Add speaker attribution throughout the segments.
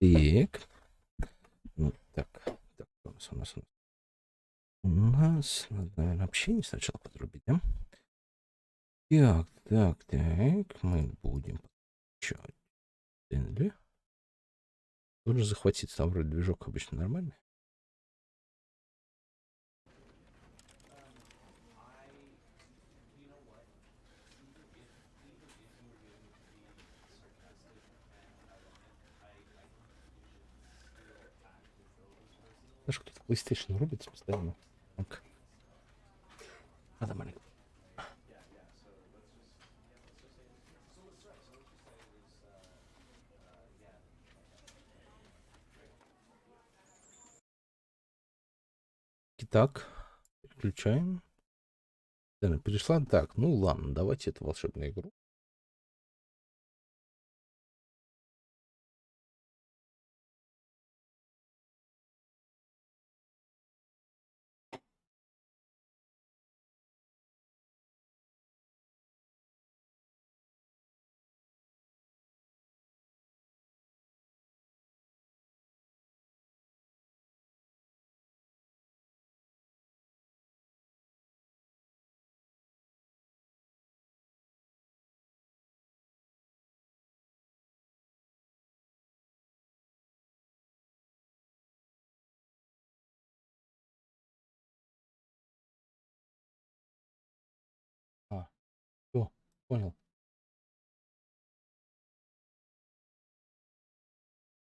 Speaker 1: Так. Ну, так. Так, у нас надо, наверное, общение сначала подрубить, да? Так. Мы будем подключать Стэнли. Тоже захватить, там вроде движок обычно нормальный. Знаешь, кто-то PlayStation рубится постоянно. Так. Надо маленько. Итак, переключаем. Она перешла. Так, ну ладно, давайте эту волшебную игру. А, все, понял.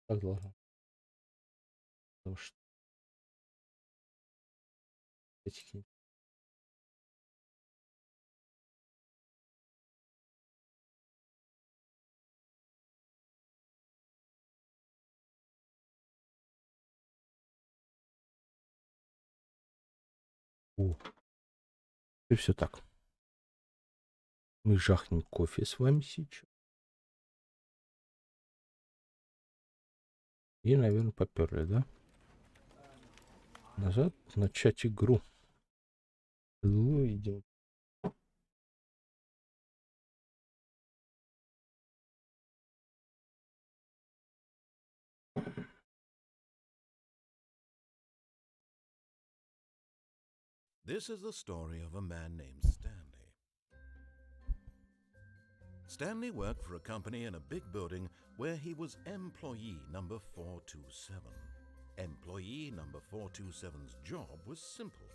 Speaker 1: Так должно. Потому что этих... О, и все так. Мы жахнем кофе с вами сейчас. И, наверное, поперли, да? Назад, начать игру. Ну, идем.
Speaker 2: This is the story of a man named Stanley. Stanley worked for a company in a big building where he was employee number 427. Employee number 427's job was simple.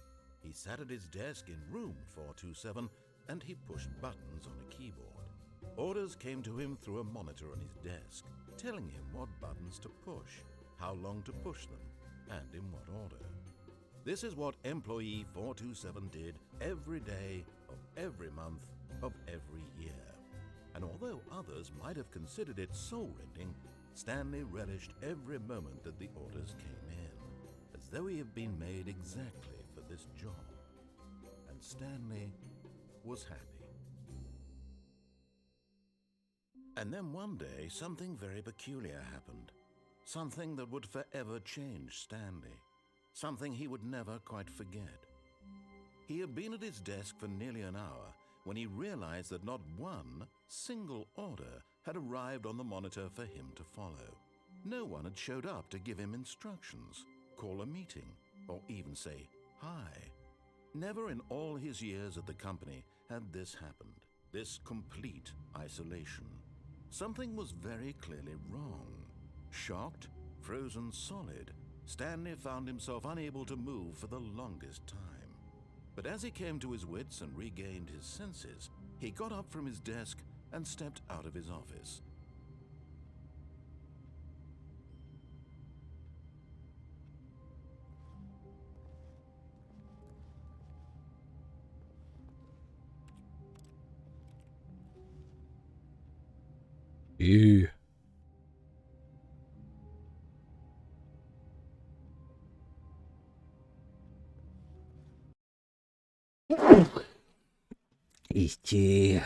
Speaker 2: He sat at his desk in room 427 and he pushed buttons on a keyboard. Orders came to him through a monitor on his desk, telling him what buttons to push, how long to push them, and in what order. This is what employee 427 did every day of every month of every year. And although others might have considered it soul-rending, Stanley relished every moment that the orders came in, as though he had been made exactly for this job. And Stanley was happy. And then one day, something very peculiar happened. Something that would forever change Stanley. Something he would never quite forget. He had been at his desk for nearly an hour when he realized that not one single order had arrived on the monitor for him to follow. No one had showed up to give him instructions, call a meeting, or even say hi. Never in all his years at the company had this happened, this complete isolation. Something was very clearly wrong. Shocked, frozen solid, Stanley found himself unable to move for the longest time. But as he came to his wits and regained his senses, he got up from his desk and stepped out of his office.
Speaker 1: И... Идти.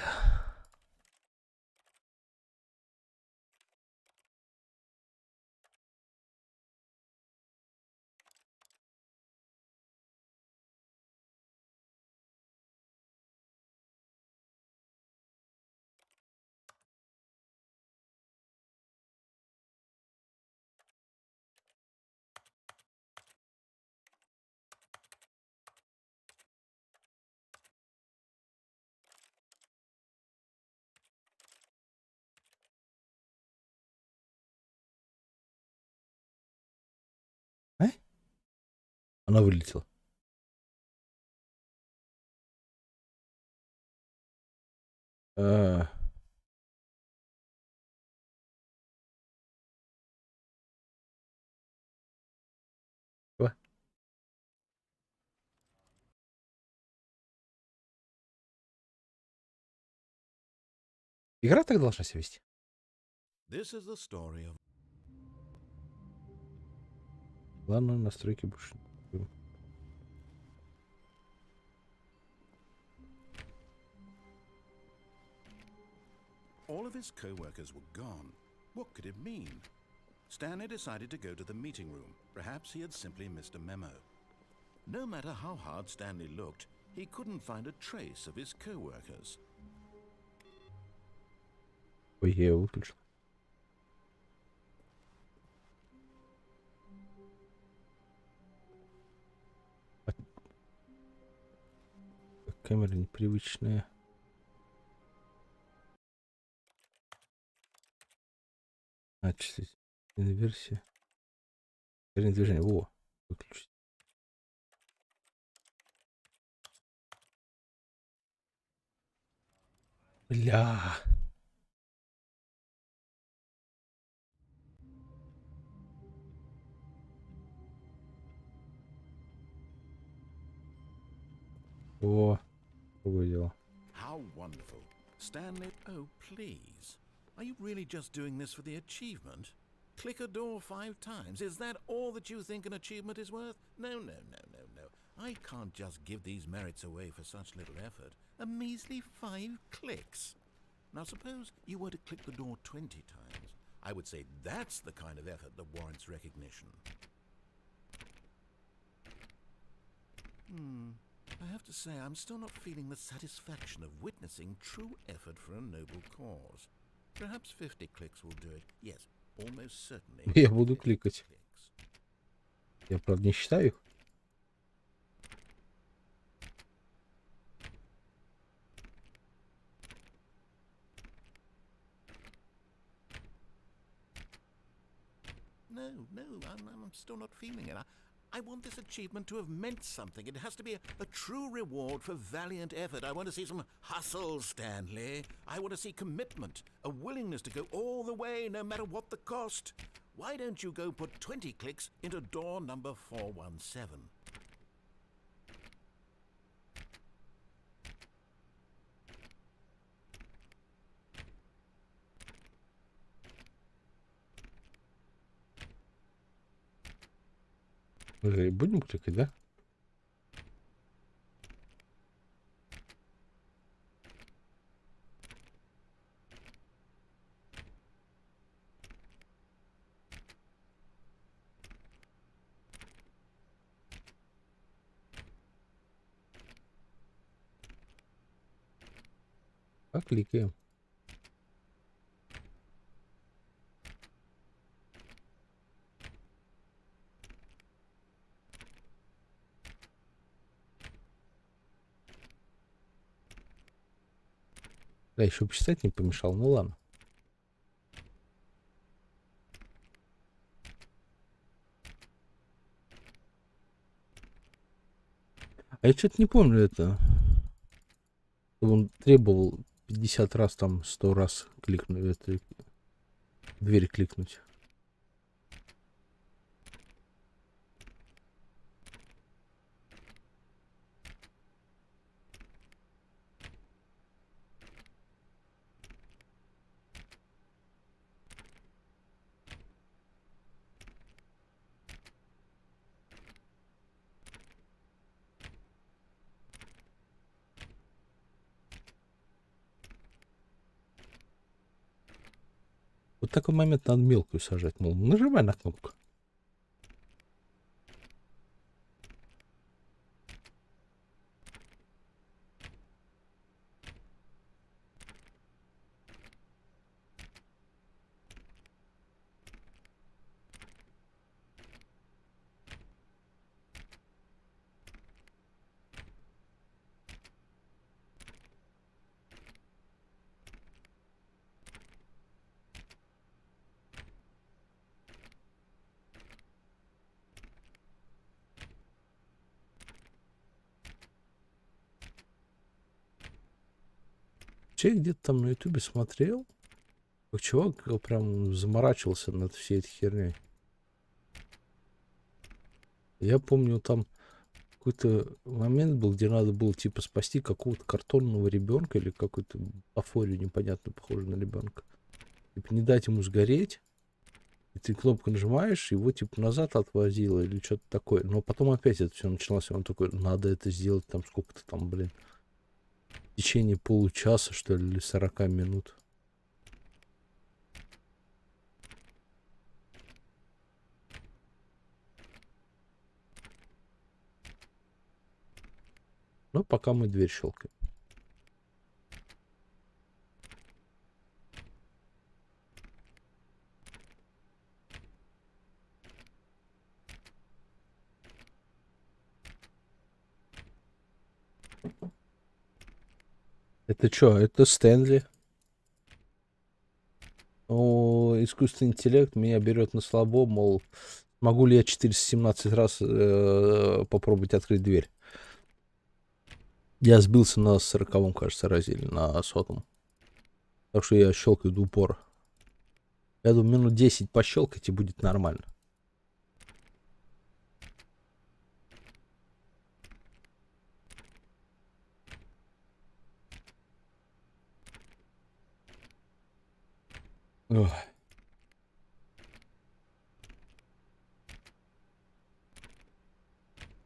Speaker 1: Она вылетела. А, чё? Игра так должна себя вести.
Speaker 2: This is the story of
Speaker 1: Ладно, настройки больше не будем.
Speaker 2: all of his co-workers were gone. What could it mean? Stanley decided to go to the meeting room. Perhaps he had simply missed a memo. No matter how hard Stanley looked, he couldn't find a trace of his co-workers.
Speaker 1: Ой, я его выключил. Камера непривычная. Отчислить инверсия. Движение. Во, выключить. Бля. О, другое дело.
Speaker 2: How wonderful. Stanley, oh please. Are you really just doing this for the achievement? Click a door 5 times. Is that all that you think an achievement is worth? No. I can't just give these merits away for such little effort. A measly 5 clicks. Now suppose you were to click the door 20 times. I would say that's the kind of effort that warrants recognition. I have to say, I'm still not feeling the satisfaction of witnessing true effort for a noble cause. Perhaps 50 clicks will do it. Yes, almost certainly.
Speaker 1: Я буду
Speaker 2: 50
Speaker 1: кликать.
Speaker 2: clicks.
Speaker 1: Я, правда, не считаю их.
Speaker 2: No, I'm still not feeling it. I want this achievement to have meant something. It has to be a true reward for valiant effort. I want to see some hustle, Stanley. I want to see commitment, a willingness to go all the way, no matter what the cost. Why don't you go put 20 clicks into door number 417?
Speaker 1: Будем кликать, да? Покликаем. Да, еще почитать не помешал. Ну ладно. А я что-то не помню это. Он требовал 50 раз, там 100 раз кликнуть, это, дверь кликнуть. Вот такой момент надо мелкую сажать. Мол, нажимай на кнопку. Я где-то там на ютубе смотрел, как чувак прям заморачивался над всей этой херней. Я помню, там какой-то момент был, где надо было типа спасти какого-то картонного ребенка или какую-то афорию непонятную, похожую на ребенка. Типа не дать ему сгореть. И ты кнопку нажимаешь, его типа назад отвозило или что-то такое. Но потом опять это все началось, и он такой, надо это сделать там сколько-то там, блин, в течение получаса, что ли, или 40 минут. Ну, пока мы дверь щелкаем. Это что? Это Стэнли. О, искусственный интеллект меня берет на слабо, мол, могу ли я 417 раз попробовать открыть дверь. Я сбился на 40-м, кажется, разе, или на 100-м. Так что я щелкаю до упора. Я думаю, минут 10 пощелкать и будет нормально. Ох.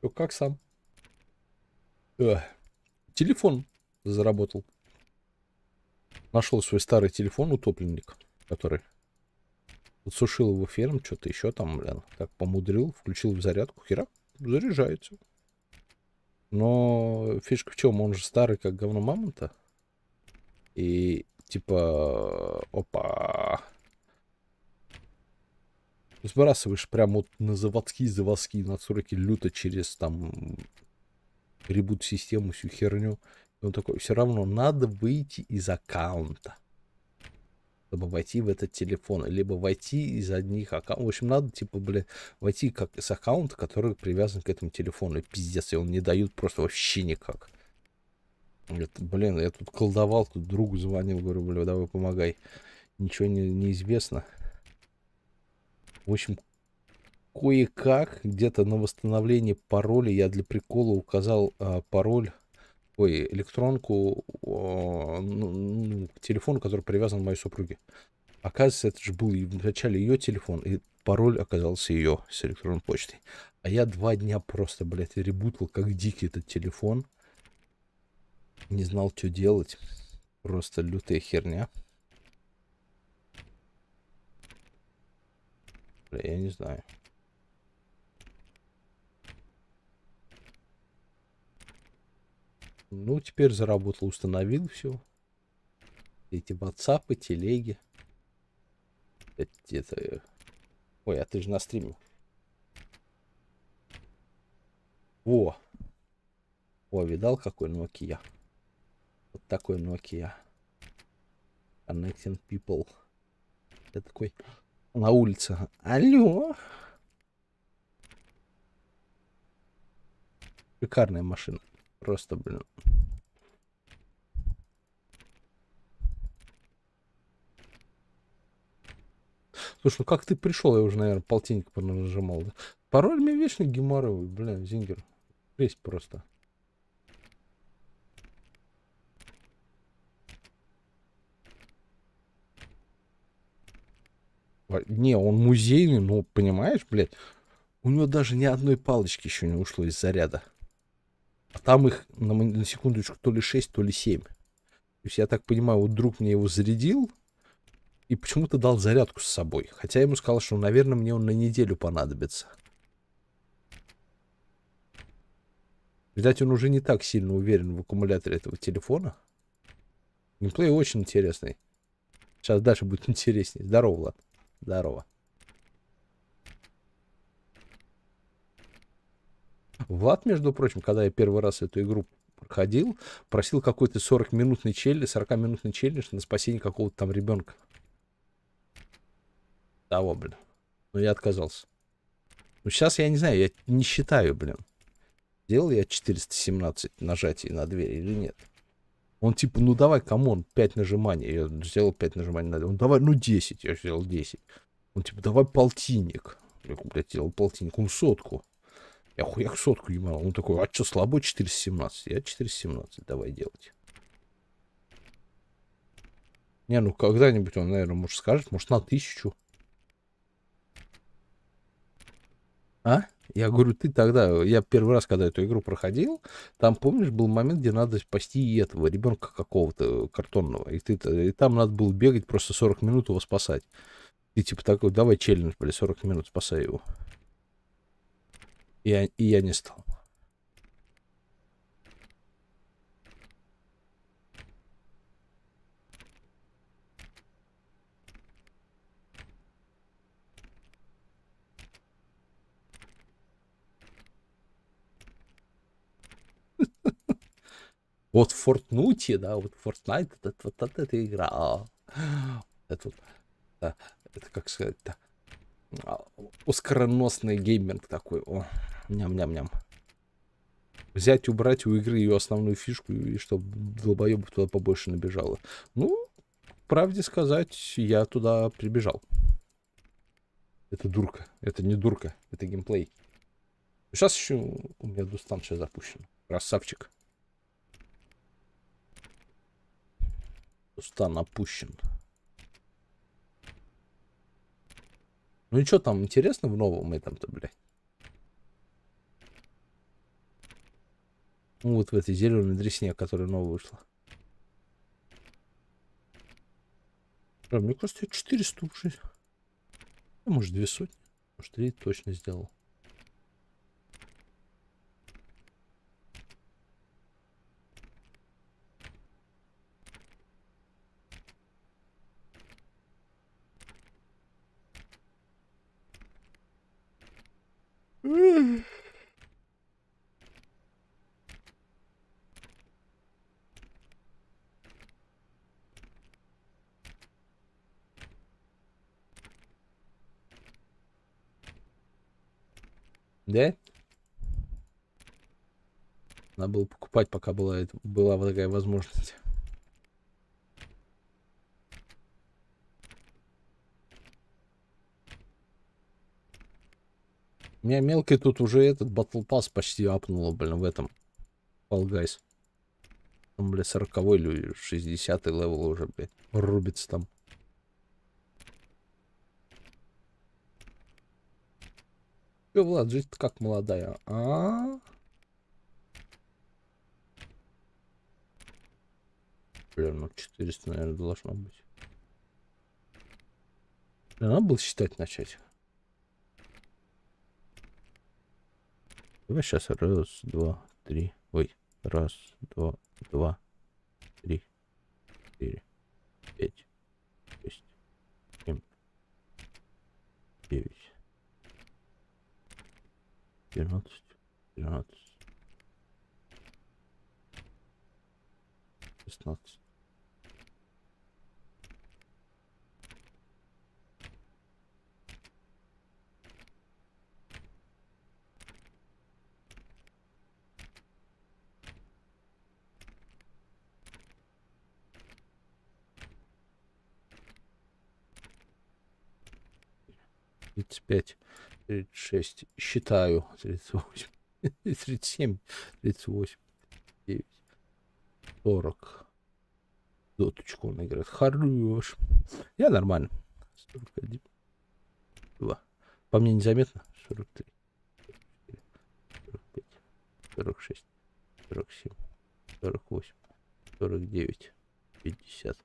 Speaker 1: Ну, как сам? Телефон заработал. Нашел свой старый телефон, утопленник, который подсушил его ферм, что-то еще там, блин, так помудрил, включил в зарядку, хера, заряжается. Но фишка в чем, он же старый, как говно мамонта. И типа, опа, сбрасываешь прям вот на заводские настройки люто через там ребут-систему, всю херню. И он такой, все равно надо выйти из аккаунта, чтобы войти в этот телефон. Либо войти из одних аккаунтов. В общем, надо, типа, блин, войти как с аккаунта, который привязан к этому телефону. И пиздец, и он не дают просто вообще никак. Это, блин, я тут колдовал, тут другу звонил, говорю, блин, давай помогай. Ничего не известно. В общем, кое-как где-то на восстановление пароля я для прикола указал пароль, электронку к телефону, который привязан к моей супруге. Оказывается, это же был вначале ее телефон, и пароль оказался ее с электронной почтой. А я 2 дня просто, блядь, ребутал как дикий этот телефон. Не знал, что делать. Просто лютая херня. Бля, я не знаю. Ну, теперь заработал, установил все. Эти ватсапы, телеги. Это... Ой, а ты же на стриме. О, видал, какой Nokia? Вот такой Nokia. Connecting people. Я такой на улице. Алло. Шикарная машина. Просто, блин. Слушай, ну как ты пришел? Я уже, наверное, полтинник нажимал. Да? Пароль мне вечно геморрой, блин, Зингер. Есть просто. Не, он музейный, ну, понимаешь, блядь, у него даже ни одной палочки еще не ушло из заряда. А там их, на секундочку, то ли 6, то ли 7. То есть, я так понимаю, вот друг мне его зарядил и почему-то дал зарядку с собой. Хотя я ему сказал, что, наверное, мне он на неделю понадобится. Видать, он уже не так сильно уверен в аккумуляторе этого телефона. Геймплей очень интересный. Сейчас дальше будет интереснее. Здорово, Влад. Здорово. Влад, между прочим, когда я первый раз эту игру проходил, просил какой-то 40-минутный челлендж на спасение какого-то там ребенка. Того, блин. Но я отказался. Ну, сейчас я не знаю, я не считаю, блин. Делал я 417 нажатий на дверь или нет? Он типа, ну давай, камон, 5 нажиманий. Я сделал 5 нажиманий надо. Он давай, ну 10. Я сделал 10. Он типа, давай полтинник. Я, блядь, делал полтинник. Он сотку. Я хуяк сотку ебал. Он такой, а что, слабо 417? Я 417, давай делать. Не, ну когда-нибудь он, наверное, может скажет, может на 1000. А? Я говорю, ты тогда, я первый раз, когда эту игру проходил, там, помнишь, был момент, где надо спасти этого ребенка какого-то картонного. И там надо было бегать просто 40 минут его спасать. Ты типа такой, давай челлендж, блядь, 40 минут спасай его. И я не стал. Вот в Фортнуте, да, вот Fortnite, вот эта игра. Это вот, да, это как сказать-то, оскароносный гейминг такой. О, ням-ням-ням. Взять, убрать у игры ее основную фишку, и чтобы долбоебов туда побольше набежало. Ну, правде сказать, я туда прибежал. Это дурка. Это не дурка, это геймплей. Сейчас еще у меня Дустан сейчас запущен. Красавчик. Дустан опущен. Ну и что там интересно в новом этом-то, блядь? Ну вот в этой зеленой дресне, которая новая вышла. Мне кажется, я 400 уже. А может 200. Может 3 точно сделал. Да? Надо было покупать, пока была вот такая возможность. У меня мелкий тут уже этот Battle Pass почти апнуло, блин, в этом Fall Guys. Там, бля, 40-й или 60-й левел уже, блядь, рубится там. Че, Влад, жизнь как молодая, а? Блин, ну 400, наверное, должно быть. Блин, надо было считать начать. Давай сейчас раз, два, три. Ой, раз, два, три, 4, 5, 6, 7, 9, 12, 13, 16. Тридцать пять, 36, считаю, 38, 37, 38, 9, 40. Доточку он играет. Хорош. Я нормально. 41, 2. По мне незаметно. 43, 45, 46, 47, 48, 49, 50,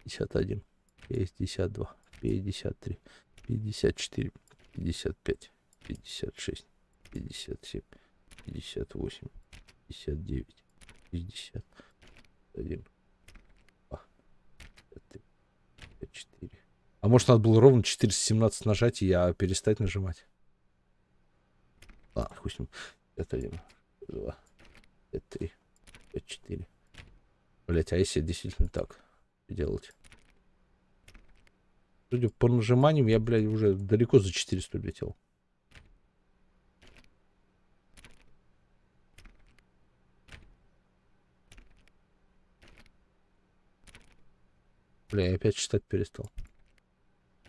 Speaker 1: 51, 52, 53, 54, 55, 56, 57, 58, 59, 60, 1, 2, 3, 4. А может, надо было ровно 417 нажать, и я перестать нажимать? Ладно, хуй с ним. 51, 2, 3, 4. Блять, а если действительно так делать? Судя по нажиманиям, я, блядь, уже далеко за 400 летел. Бля, я опять читать перестал.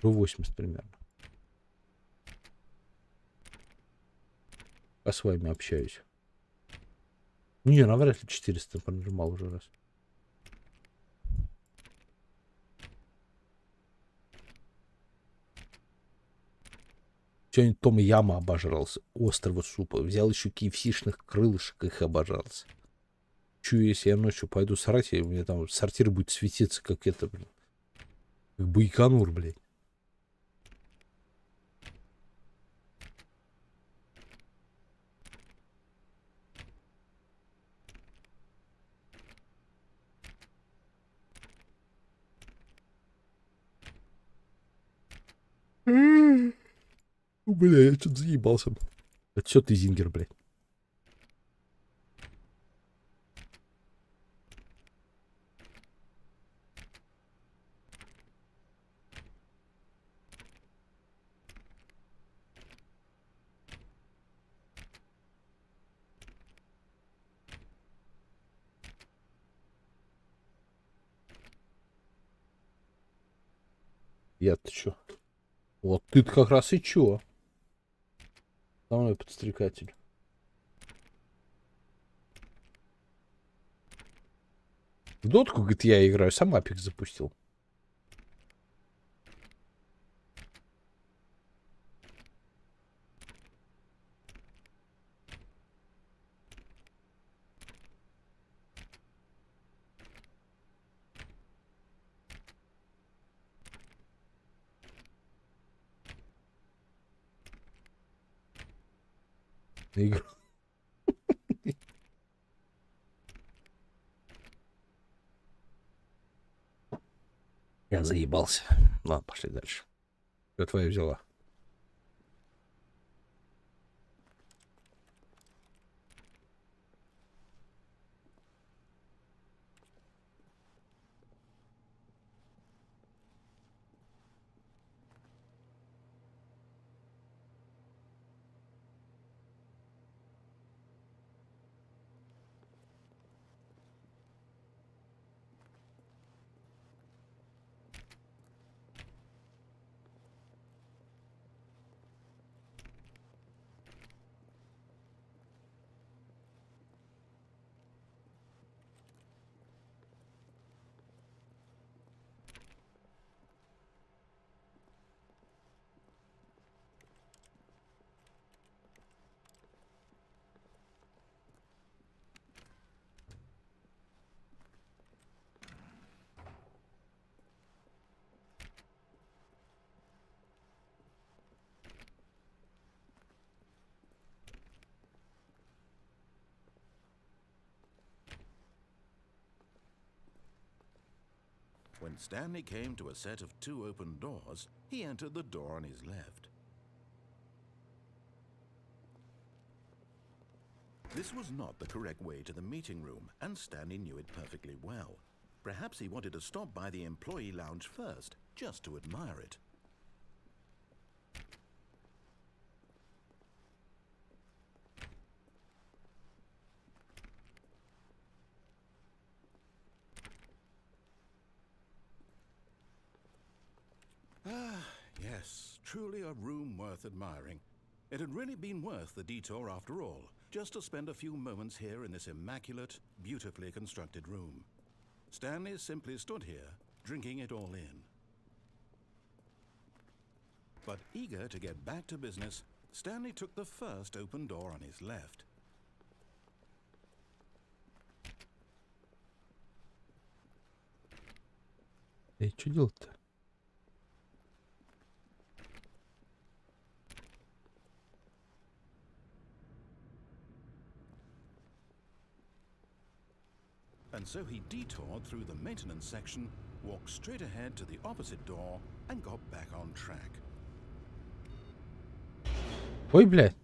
Speaker 1: 80 примерно. Я с вами общаюсь. Не, навряд ли 400 прожимал уже раз. Сегодня Том Яма обожрался. Острого супа. Взял еще KFC-шных крылышек, их обожрался. Чую, если я ночью пойду срать, и у меня там сортир будет светиться, как это, блин. Как Байконур, блядь. Бля, я что-то заебался. Это все ты, Зингер, блядь. Я-то чё? Вот ты-то как раз и чё? Самый подстрекатель. В дотку, говорит, я играю, сам Апекс запустил. Игру. Я заебался. Ладно, пошли дальше. Что твоя взяла?
Speaker 2: When Stanley came to a set of 2 open doors, he entered the door on his left. This was not the correct way to the meeting room, and Stanley knew it perfectly well. Perhaps he wanted to stop by the employee lounge first, just to admire it. Ah, yes, truly a room worth admiring. It had really been worth the detour after all, just to spend a few moments here in this immaculate, beautifully constructed room. Stanley simply stood here, drinking it all in. But eager to get back to business, Stanley took the first open door on his left.
Speaker 1: Эй, что делать-то?
Speaker 2: And so he detoured through the maintenance section, walked straight ahead to the opposite door, and got back on track.
Speaker 1: Ой, блядь.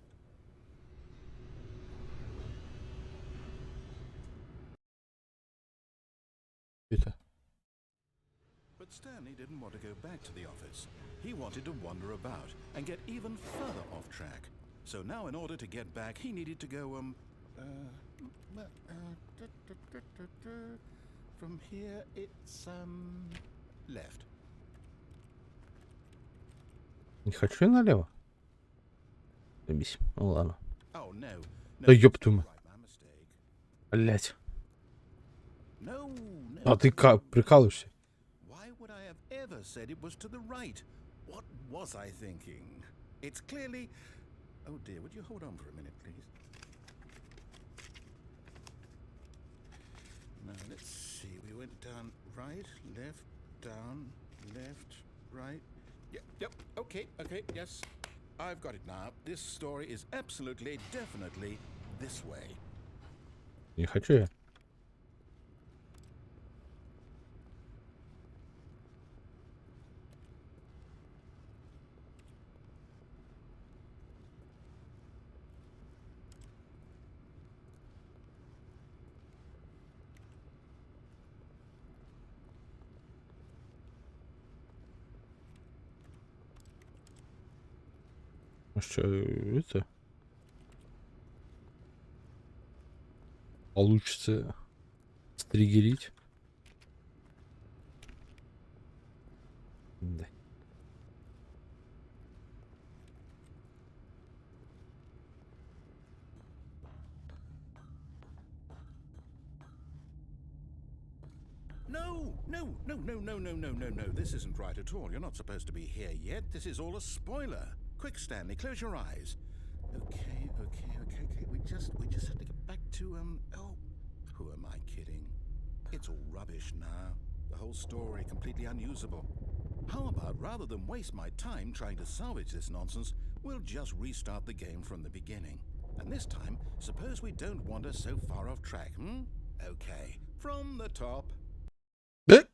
Speaker 1: Это.
Speaker 2: But Stanley didn't want to go back to the office. He wanted to wander about and get even further off track. So now in order to get back, he needed to go, from here it's, left.
Speaker 1: Не хочу я налево. Заебись. Ну ладно.
Speaker 2: Oh, no.
Speaker 1: Да
Speaker 2: No,
Speaker 1: ёб
Speaker 2: that's
Speaker 1: твою
Speaker 2: all
Speaker 1: мать.
Speaker 2: right, my mistake.
Speaker 1: Блять.
Speaker 2: No, no.
Speaker 1: А ты
Speaker 2: no.
Speaker 1: прикалываешься?
Speaker 2: Why would I have ever said it was to the right? What was I thinking? It's clearly... Oh dear, would you hold on for a minute, please? Now, let's see. We went down right, left, down, left, right. Yep, okay, yes. I've got it now. This story is absolutely, definitely this way.
Speaker 1: Не хочу я. Ну что, это... Получится стригерить? Да.
Speaker 2: No. This isn't right at all. You're not supposed to be here yet. This is all a spoiler. Quick, Stanley, close your eyes. Okay. We just have to get back to, oh, who am I kidding? It's all rubbish now. The whole story completely unusable. How about, rather than waste my time trying to salvage this nonsense, we'll just restart the game from the beginning. And this time, suppose we don't wander so far off track, hmm? Okay, from the top.
Speaker 1: Да?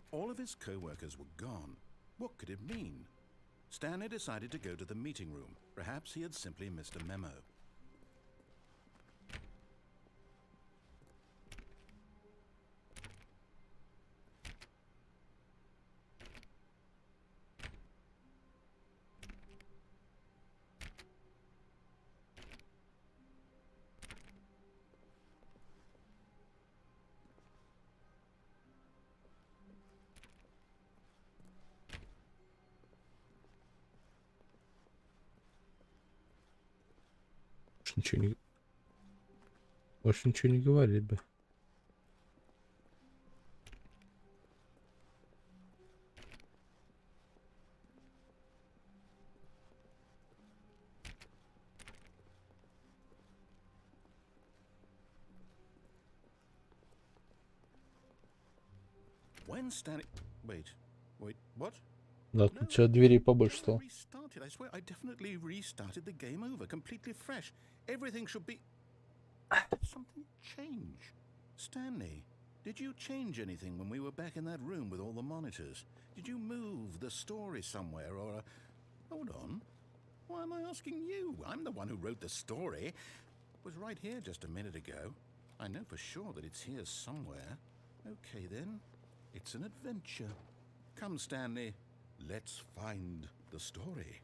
Speaker 2: All of his co-workers were gone. What could it mean? Stanley decided to go to the meeting room. Perhaps he had simply missed a memo.
Speaker 1: Больше ничего не говорит бы.
Speaker 2: When Stanley... Wait, what?
Speaker 1: Да, тут у тебя дверей побольше стало.
Speaker 2: Restarted. I swear I definitely restarted the game over, completely fresh. Everything should be... Did something change? Stanley, did you change anything when we were back in that room with all the monitors? Did you move the story somewhere or... Hold on. Why am I asking you? I'm the one who wrote the story. It was right here just a minute ago. I know for sure that it's here somewhere. Okay then. It's an adventure. Come, Stanley. Let's find the story.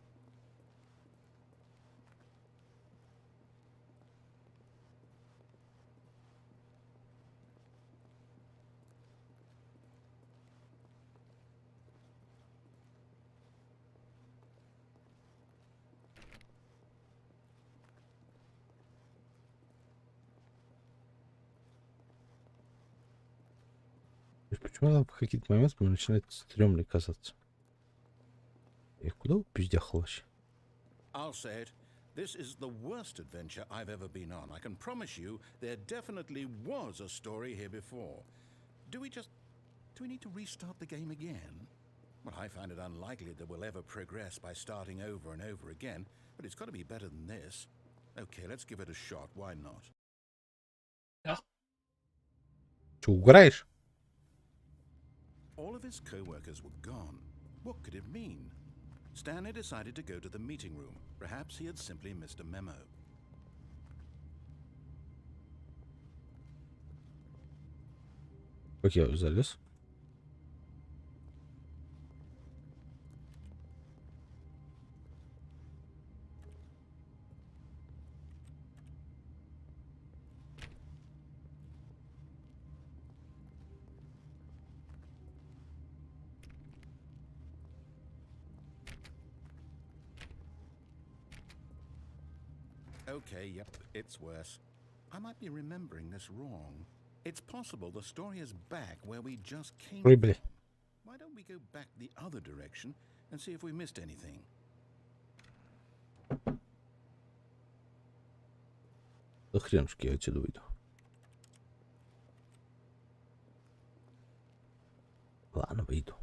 Speaker 1: Почему она в какие-то моменты мне начинает стрёмно казаться? И куда вы пиздях вообще?
Speaker 2: I'll say it. This is the worst adventure I've ever been on. I can promise you there definitely was a story here before. Do we need to restart the game again? Well, I find it unlikely that we'll ever progress by starting over and over again, but it's got to be better than this. Okay, let's give it a shot. Why not?
Speaker 1: Че, угораешь?
Speaker 2: All of his co-workers were gone. What could it mean? Stanley decided to go to the meeting room. Perhaps he had simply missed a memo.
Speaker 1: Как я залез?
Speaker 2: Okay, yep, it's worse. I might be remembering this wrong. It's possible the story is back where we just came
Speaker 1: Ой,
Speaker 2: from.
Speaker 1: бля.
Speaker 2: Why don't we go back the other direction and see if we missed anything?
Speaker 1: Да хренушки я отсюда выйду. Ладно, выйду.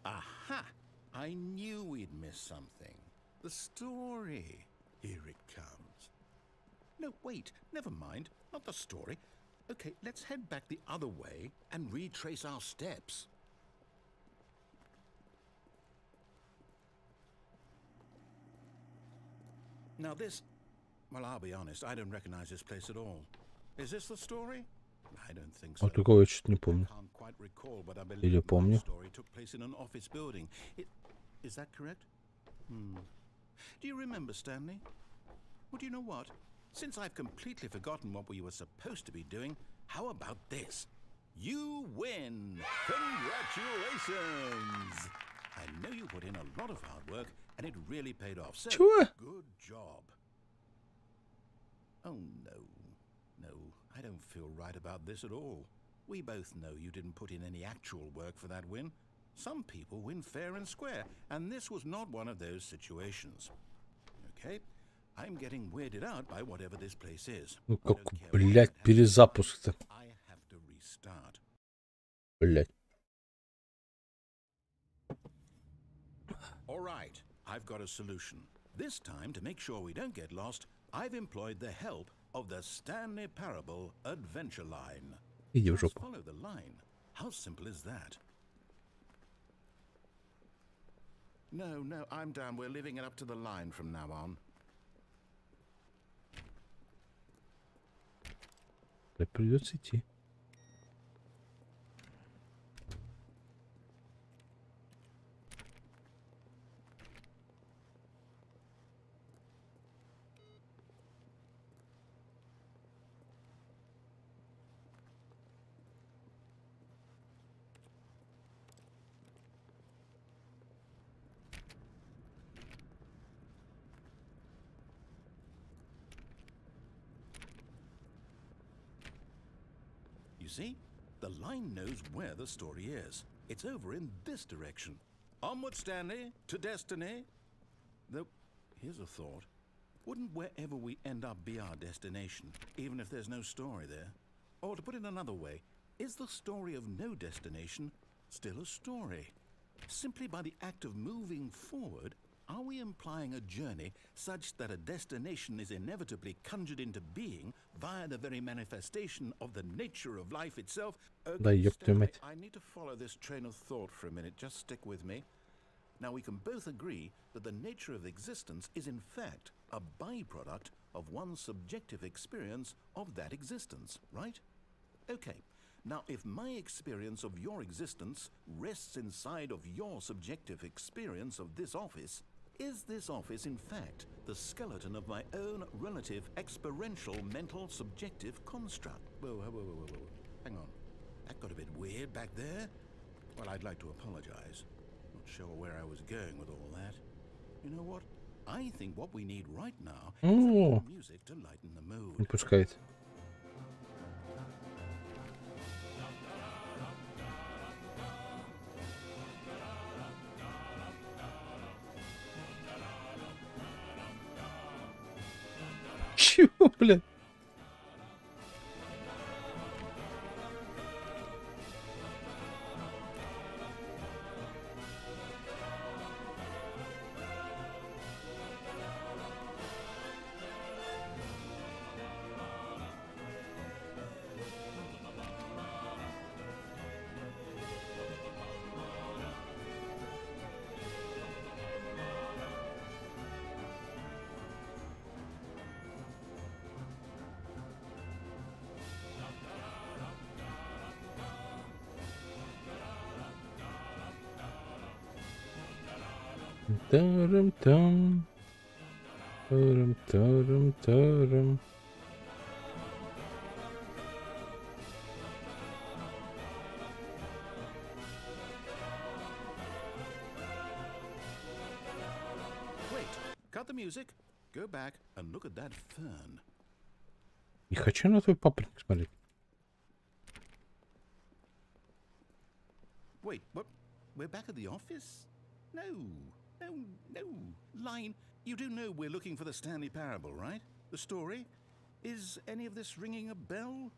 Speaker 2: Aha! I knew we'd miss something. The story. Here it comes. No, wait, never mind. Not the story. Okay, let's head back the other way and retrace our steps. Now this... Well, I'll be honest, I don't recognize this place at all. Is this the story? I don't think so.
Speaker 1: Вот такого я чуть не
Speaker 2: I
Speaker 1: помню.
Speaker 2: can't quite recall, but I
Speaker 1: Или
Speaker 2: believe my
Speaker 1: помню.
Speaker 2: story took place in an office building. Is that correct? Do you remember, Stanley? Well, do you know what? Since I've completely forgotten what we were supposed to be doing, how about this? You win! Congratulations! I know you put in a lot of hard work, and it really paid off. So,
Speaker 1: Чего?
Speaker 2: good job. Oh, no. No, I don't feel right about this at all. We both know you didn't put in any actual work for that win. Some people win fair and square, and this was not one of those situations. Okay? I'm getting weirded out by whatever this place is.
Speaker 1: Ну
Speaker 2: I
Speaker 1: как,
Speaker 2: don't care what
Speaker 1: блядь,
Speaker 2: happens.
Speaker 1: перезапуск-то.
Speaker 2: I have to restart.
Speaker 1: Блядь.
Speaker 2: All right, I've got a solution. This time, to make sure we don't get lost, I've employed the help of the Stanley Parable Adventure Line.
Speaker 1: Иди в
Speaker 2: Just
Speaker 1: жопу.
Speaker 2: follow the line. How simple is that? No, I'm down. We're leaving it up to the line from now on.
Speaker 1: Да придется идти.
Speaker 2: You see? The line knows where the story is. It's over in this direction. Onward, Stanley, to destiny. Though, here's a thought. Wouldn't wherever we end up be our destination, even if there's no story there? Or to put it another way, is the story of no destination still a story? Simply by the act of moving forward, are we implying a journey such that a destination is inevitably conjured into being via the very manifestation of the nature of life itself?
Speaker 1: Да ёб твою
Speaker 2: Stanley,
Speaker 1: мать.
Speaker 2: I need to follow this train of thought for a minute. Just stick with me. Now, we can both agree that the nature of existence is in fact a byproduct of one's subjective experience of that existence, right? Okay. Now, if my experience of your existence rests inside of your subjective experience of this office, is this office in fact the skeleton of my own relative experiential mental subjective construct? Whoa. Hang on. That got a bit weird back there. Well, I'd like to apologize. Not sure where I was going with all that. You know what? I think what we need right now is a
Speaker 1: О,
Speaker 2: little music to lighten the
Speaker 1: не
Speaker 2: mood.
Speaker 1: пускает. Чего, блядь? Тарам-там. Тарам-тарам-тарам.
Speaker 2: Wait, cut the music, go back and look at that fern.
Speaker 1: Не хочу на твой папоротник смотреть.
Speaker 2: Wait, what? We're back at the office? No, no, no. Line, you do know we're looking for the Stanley Parable, right? The story? Is any of this ringing a bell?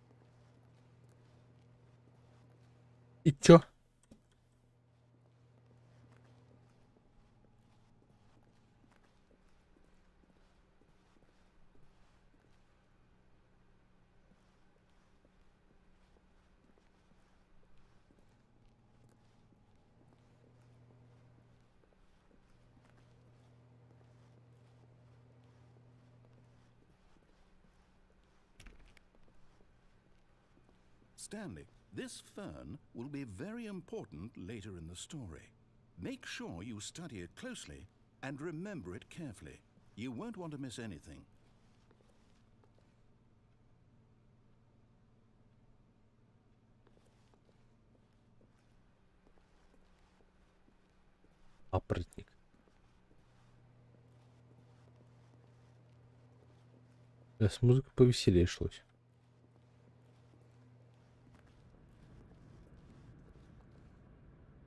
Speaker 1: И чё?
Speaker 2: Stanley, this fern will be very important later in the story. Make sure you study it closely and remember it carefully. You won't want to miss anything.
Speaker 1: Папоротник. Сейчас музыка повеселее шлось.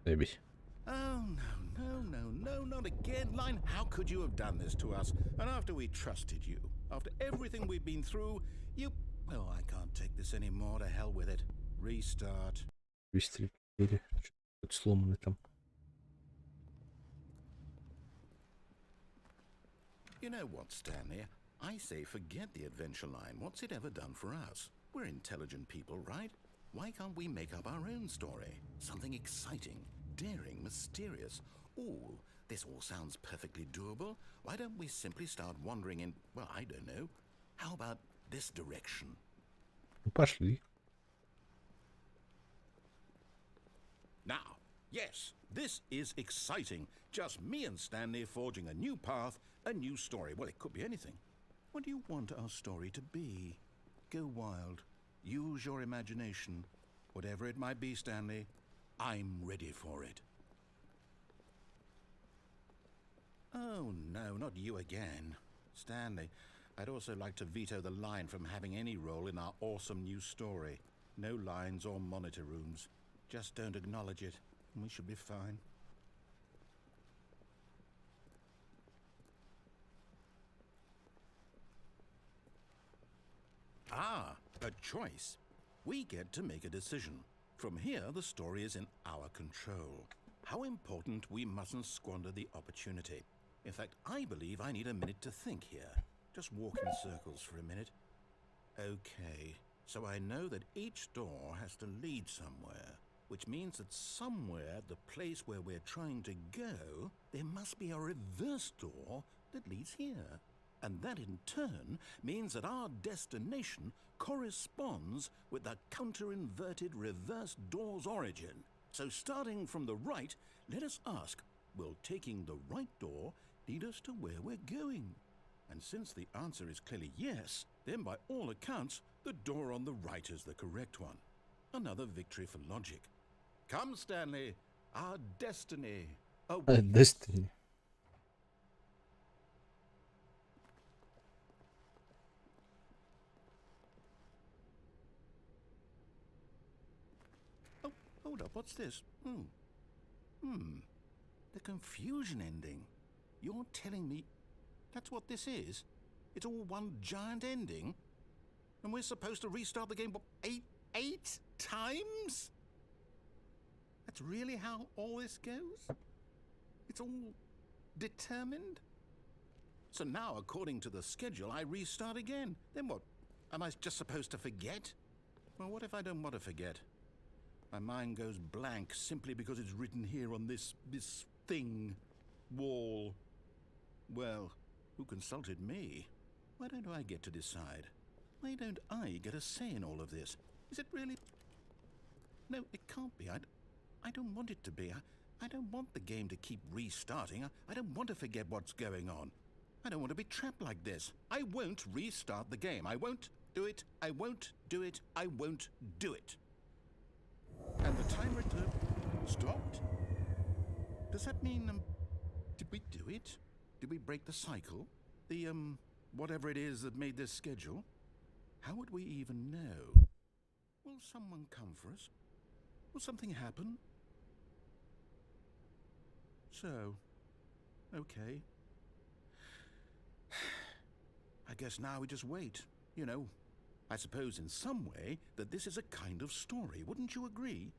Speaker 1: Заебись.
Speaker 2: Oh, no, not again. Line, how could you have done this to us? And after we trusted you, after everything we've been through, you... Oh, I can't take this anymore. To hell with it. Restart.
Speaker 1: 234. Что-то сломанный там.
Speaker 2: You know what, Stanley? I say forget the adventure line. What's it ever done for us? We're intelligent people, right? Why can't we make up our own story? Something exciting, daring, mysterious. Ooh, this all sounds perfectly doable. Why don't we simply start wandering in, well, I don't know. How about this direction?
Speaker 1: Ну, пошли.
Speaker 2: Now, yes, this is exciting. Just me and Stanley forging a new path, a new story. Well, it could be anything. What do you want our story to be? Go wild. Use your imagination. Whatever it might be, Stanley, I'm ready for it. Oh, no, not you again. Stanley, I'd also like to veto the line from having any role in our awesome new story. No lines or monitor rooms. Just don't acknowledge it, and we should be fine. Ah, a choice. We get to make a decision. From here, the story is in our control. How important we mustn't squander the opportunity. In fact, I believe I need a minute to think here. Just walk in circles for a minute. Okay, so I know that each door has to lead somewhere, which means that somewhere at the place where we're trying to go, there must be a reverse door that leads here. And that in turn means that our destination corresponds with the counter-inverted reverse door's origin. So starting from the right, let us ask, will taking the right door lead us to where we're going? And since the answer is clearly yes, then by all accounts, the door on the right is the correct one. Another victory for logic. Come, Stanley, our destiny awaits.
Speaker 1: Destiny.
Speaker 2: Oh, hold up, what's this? The confusion ending. You're telling me that's what this is? It's all one giant ending? And we're supposed to restart the game, what, eight times? That's really how all this goes? It's all determined? So now, according to the schedule, I restart again. Then what? Am I just supposed to forget? Well, what if I don't want to forget? My mind goes blank simply because it's written here on this thing, wall. Well, who consulted me? Why don't I get to decide? Why don't I get a say in all of this? Is it really? No, it can't be. I don't want it to be. I don't want the game to keep restarting. I don't want to forget what's going on. I don't want to be trapped like this. I won't restart the game. I won't do it. I won't do it. I won't do it. And the timer stopped? Does that mean, did we do it? Did we break the cycle? The, whatever it is that made this schedule? How would we even know? Will someone come for us? Will something happen? So, okay. I guess now we just wait, you know. I suppose in some way that this is a kind of story, wouldn't you agree?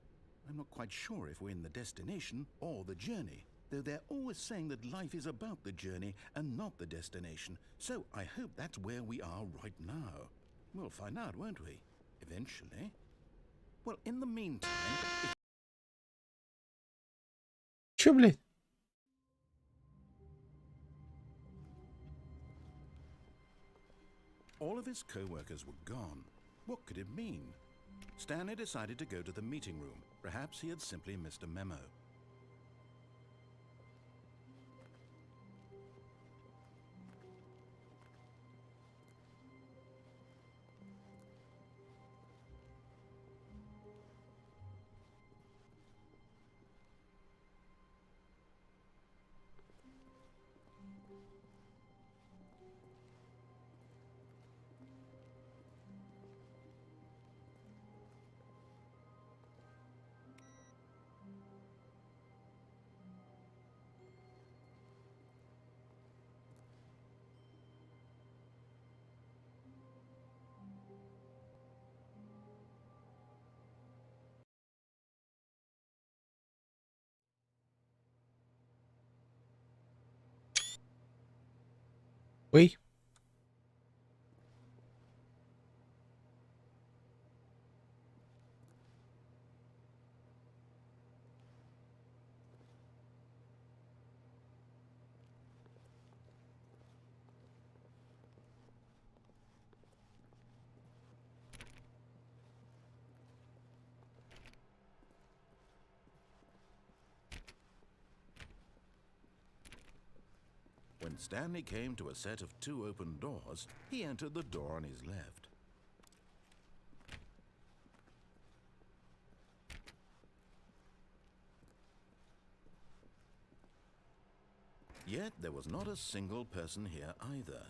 Speaker 2: I'm not quite sure if we're in the destination or the journey, though they're always saying that life is about the journey and not the destination, so I hope that's where we are right now. We'll find out, won't we? Eventually. Well, in the meantime...
Speaker 1: Чё, блядь?
Speaker 2: All of his co-workers were gone. What could it mean? Stanley decided to go to the meeting room. Perhaps he had simply missed a memo.
Speaker 1: Ой.
Speaker 2: When Stanley came to a set of 2 open doors, he entered the door on his left. Yet there was not a single person here either.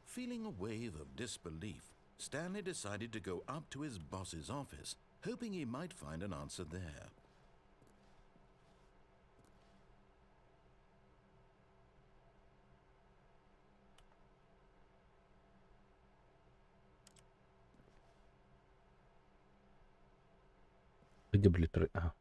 Speaker 2: Feeling a wave of disbelief, Stanley decided to go up to his boss's office, hoping he might find an answer there.
Speaker 1: Где, блядь, Ага.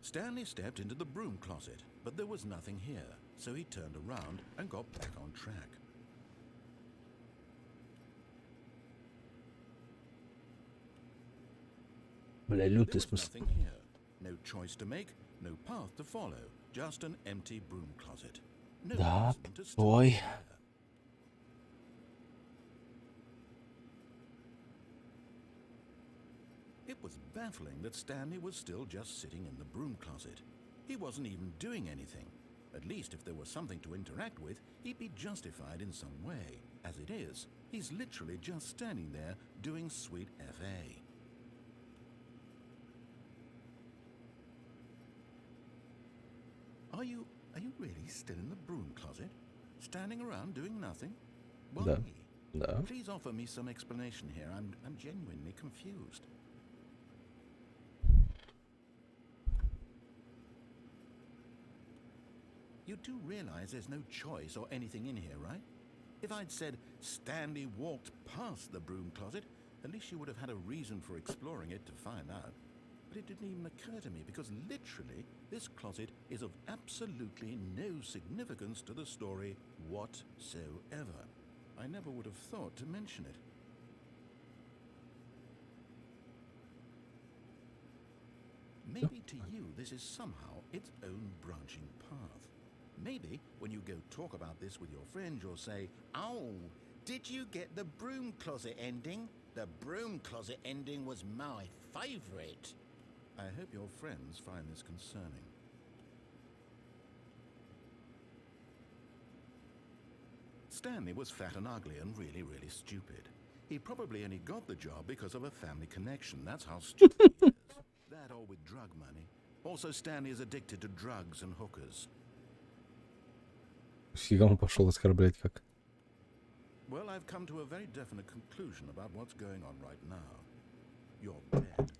Speaker 2: Stanley stepped into the broom closet, but there was nothing here, so he turned around and got back on track.
Speaker 1: Бля,
Speaker 2: There
Speaker 1: лютый
Speaker 2: was
Speaker 1: смысл.
Speaker 2: nothing here. No choice to make, no path to follow, just an empty broom closet. No
Speaker 1: Да,
Speaker 2: reason to stop
Speaker 1: ой.
Speaker 2: there. It was baffling that Stanley was still just sitting in the broom closet. He wasn't even doing anything. At least if there was something to interact with, he'd be justified in some way. As it is, he's literally just standing there doing sweet FA. Are you really still in the broom closet? Standing around doing nothing? Why?
Speaker 1: Да. Да.
Speaker 2: Please offer me some explanation here. I'm genuinely confused. You do realize there's no choice or anything in here, right? If I'd said Stanley walked past the broom closet, at least you would have had a reason for exploring it to find out. But it didn't even occur to me because literally this closet is of absolutely no significance to the story whatsoever. I never would have thought to mention it. Maybe to you this is somehow its own branching path. Maybe when you go talk about this with your friend, you'll say, "Oh, did you get the broom closet ending? The broom closet ending was my favorite." I hope your friends find this concerning. Stanley was fat and ugly and really, really stupid. He probably only got the job because of a family connection. That's how stupid he is. That or with drug money. Also, Stanley is addicted to drugs and hookers.
Speaker 1: Фига он пошел оскорблять как.
Speaker 2: Well, I've come to a very definite conclusion about what's going on right now. You're dead.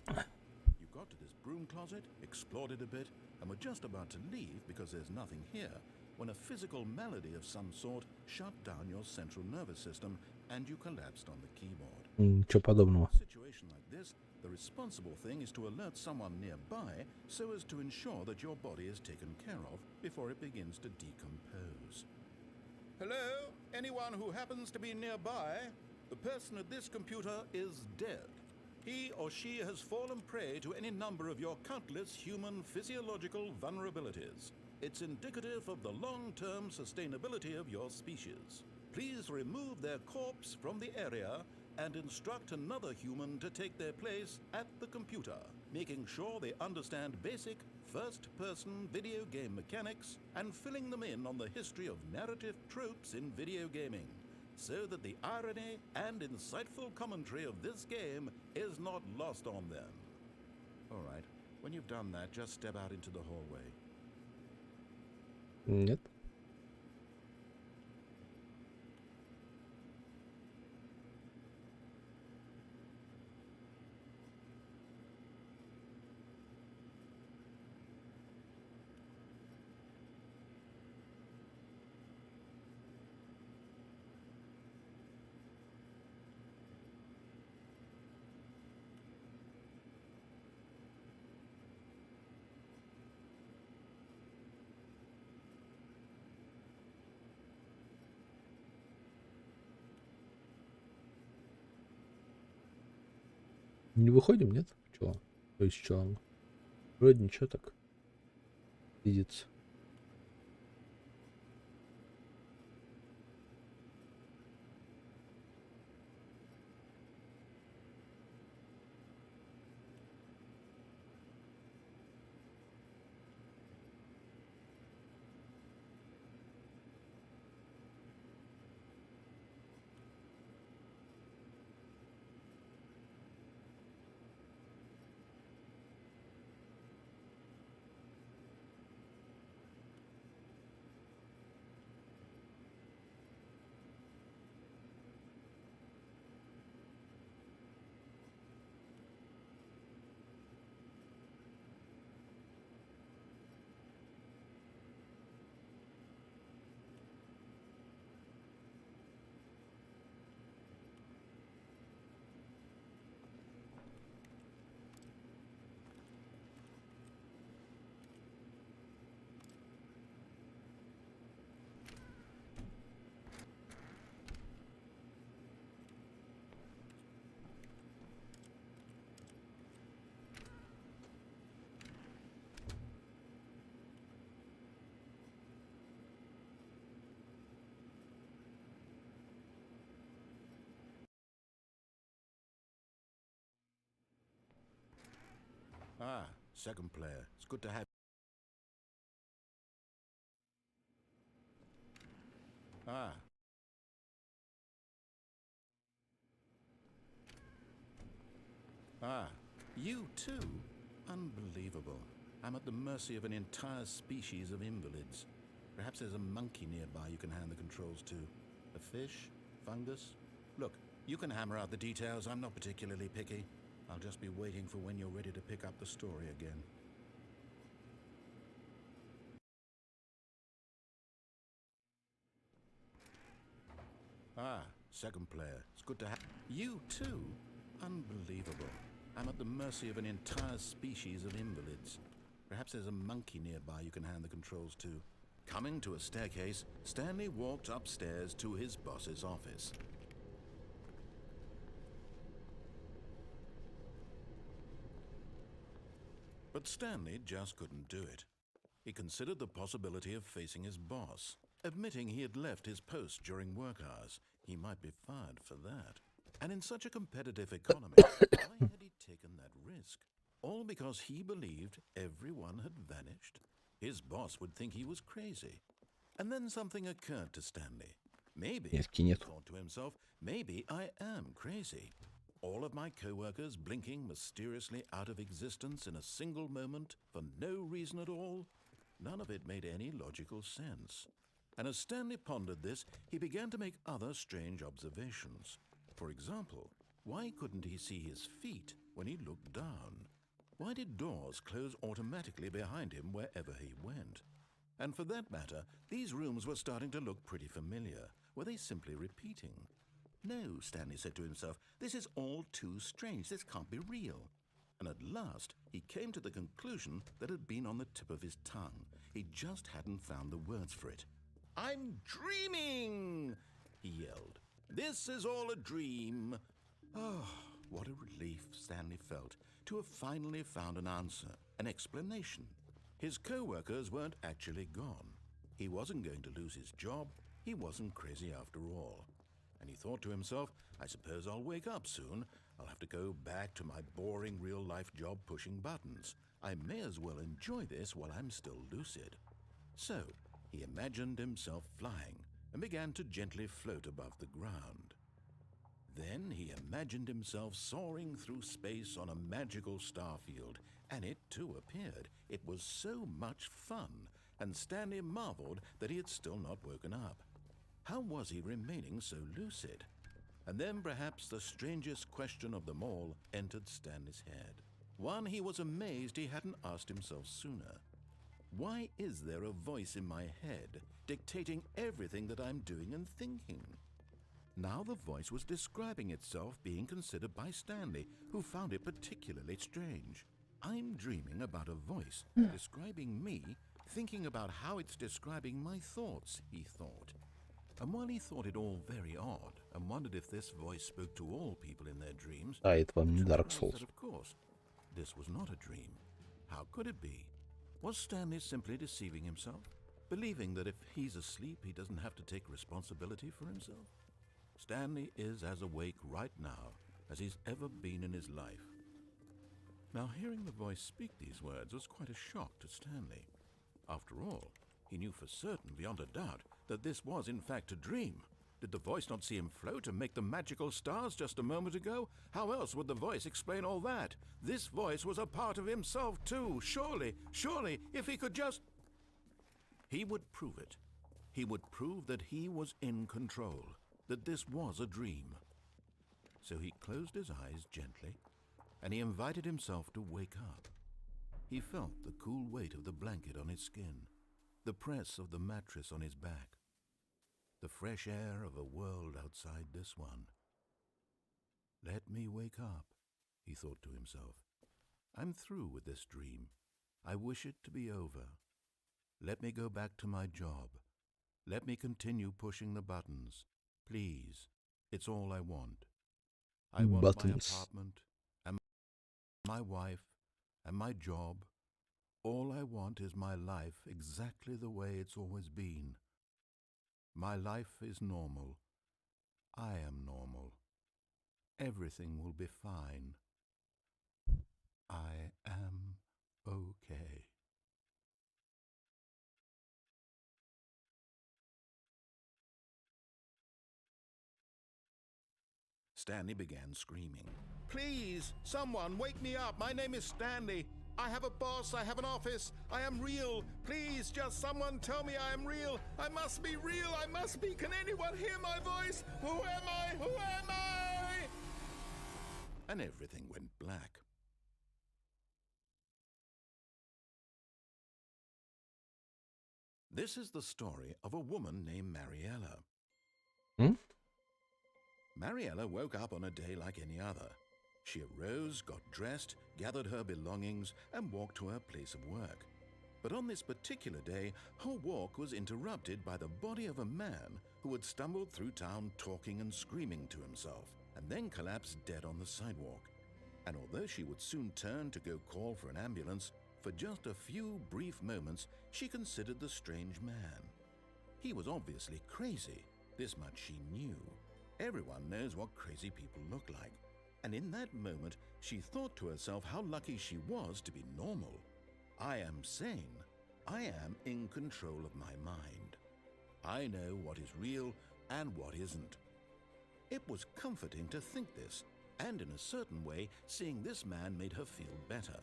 Speaker 2: You got to this broom closet, explored it a bit, and were just about to leave because there's nothing here, when a physical malady of some sort shut down your central nervous system and you collapsed on the keyboard.
Speaker 1: Ничего подобного.
Speaker 2: In a situation like this, the responsible thing is to alert someone nearby so as to ensure that your body is taken care of before it begins to decompose. Hello? Anyone who happens to be nearby? The person at this computer is dead. He or she has fallen prey to any number of your countless human physiological vulnerabilities. It's indicative of the long-term sustainability of your species. Please remove their corpse from the area and instruct another human to take their place at the computer, making sure they understand basic first-person video game mechanics and filling them in on the history of narrative tropes in video gaming, so that the irony and insightful commentary of this game is not lost on them. All right, when you've done that, just step out into the hallway.
Speaker 1: Нет. Не выходим, нет? Чего? То есть что? Вроде ничего так. Видится.
Speaker 2: Ah, second player. It's good to have... Ah. Ah, you too? Unbelievable. I'm at the mercy of an entire species of invalids. Perhaps there's a monkey nearby you can hand the controls to. A fish? Fungus? Look, you can hammer out the details. I'm not particularly picky. I'll just be waiting for when you're ready to pick up the story again. Ah, second player. It's good to have... You too? Unbelievable. I'm at the mercy of an entire species of invalids. Perhaps there's a monkey nearby you can hand the controls to. Coming to a staircase, Stanley walked upstairs to his boss's office. But Stanley just couldn't do it. He considered the possibility of facing his boss. Admitting he had left his post during work hours, he might be fired for that. And in such a competitive economy, why had he taken that risk? All because he believed everyone had vanished? His boss would think he was crazy. And then something occurred to Stanley. Maybe, he thought to himself, maybe I am crazy. All of my co-workers blinking mysteriously out of existence in a single moment for no reason at all? None of it made any logical sense. And as Stanley pondered this, he began to make other strange observations. For example, why couldn't he see his feet when he looked down? Why did doors close automatically behind him wherever he went? And for that matter, these rooms were starting to look pretty familiar. Were they simply repeating? No, Stanley said to himself, this is all too strange. This can't be real. And at last, he came to the conclusion that had been on the tip of his tongue. He just hadn't found the words for it. I'm dreaming, he yelled. This is all a dream. Oh, what a relief Stanley felt to have finally found an answer, an explanation. His co-workers weren't actually gone. He wasn't going to lose his job. He wasn't crazy after all. And he thought to himself, I suppose I'll wake up soon. I'll have to go back to my boring real-life job pushing buttons. I may as well enjoy this while I'm still lucid. So, he imagined himself flying and began to gently float above the ground. Then he imagined himself soaring through space on a magical star field, and it too appeared. It was so much fun, and Stanley marveled that he had still not woken up. How was he remaining so lucid? And then perhaps the strangest question of them all entered Stanley's head. One he was amazed he hadn't asked himself sooner. Why is there a voice in my head dictating everything that I'm doing and thinking? Now the voice was describing itself being considered by Stanley, who found it particularly strange. I'm dreaming about a voice describing me, thinking about how it's describing my thoughts, he thought. And while he thought it all very odd and wondered if this voice spoke to all people in their dreams,
Speaker 1: Это вам не
Speaker 2: the
Speaker 1: Dark
Speaker 2: truth was
Speaker 1: Souls.
Speaker 2: that, of course, this was not a dream. How could it be? Was Stanley simply deceiving himself, believing that if he's asleep, he doesn't have to take responsibility for himself? Stanley is as awake right now as he's ever been in his life. Now, hearing the voice speak these words was quite a shock to Stanley. After all, he knew for certain, beyond a doubt, that this was in fact a dream. Did the voice not see him float and make the magical stars just a moment ago? How else would the voice explain all that? This voice was a part of himself too. Surely, if he could just... He would prove it. He would prove that he was in control, that this was a dream. So he closed his eyes gently, and he invited himself to wake up. He felt the cool weight of the blanket on his skin, the press of the mattress on his back, the fresh air of a world outside this one. Let me wake up, he thought to himself. I'm through with this dream. I wish it to be over. Let me go back to my job. Let me continue pushing the buttons. Please, it's all I want. I want
Speaker 1: Buttons.
Speaker 2: my apartment, and my wife, and my job. All I want is my life exactly the way it's always been. My life is normal. I am normal. Everything will be fine. I am okay. Stanley began screaming. Please, someone, wake me up. My name is Stanley. I have a boss. I have an office. I am real. Please, just someone tell me I am real. I must be real. I must be. Can anyone hear my voice? Who am I? Who am I? And everything went black. This is the story of a woman named Mariella.
Speaker 1: Hmm?
Speaker 2: Mariella woke up on a day like any other. She arose, got dressed, gathered her belongings, and walked to her place of work. But on this particular day, her walk was interrupted by the body of a man who had stumbled through town talking and screaming to himself, and then collapsed dead on the sidewalk. And although she would soon turn to go call for an ambulance, for just a few brief moments she considered the strange man. He was obviously crazy, this much she knew. Everyone knows what crazy people look like. And in that moment, she thought to herself how lucky she was to be normal. I am sane. I am in control of my mind. I know what is real and what isn't. It was comforting to think this, and in a certain way, seeing this man made her feel better.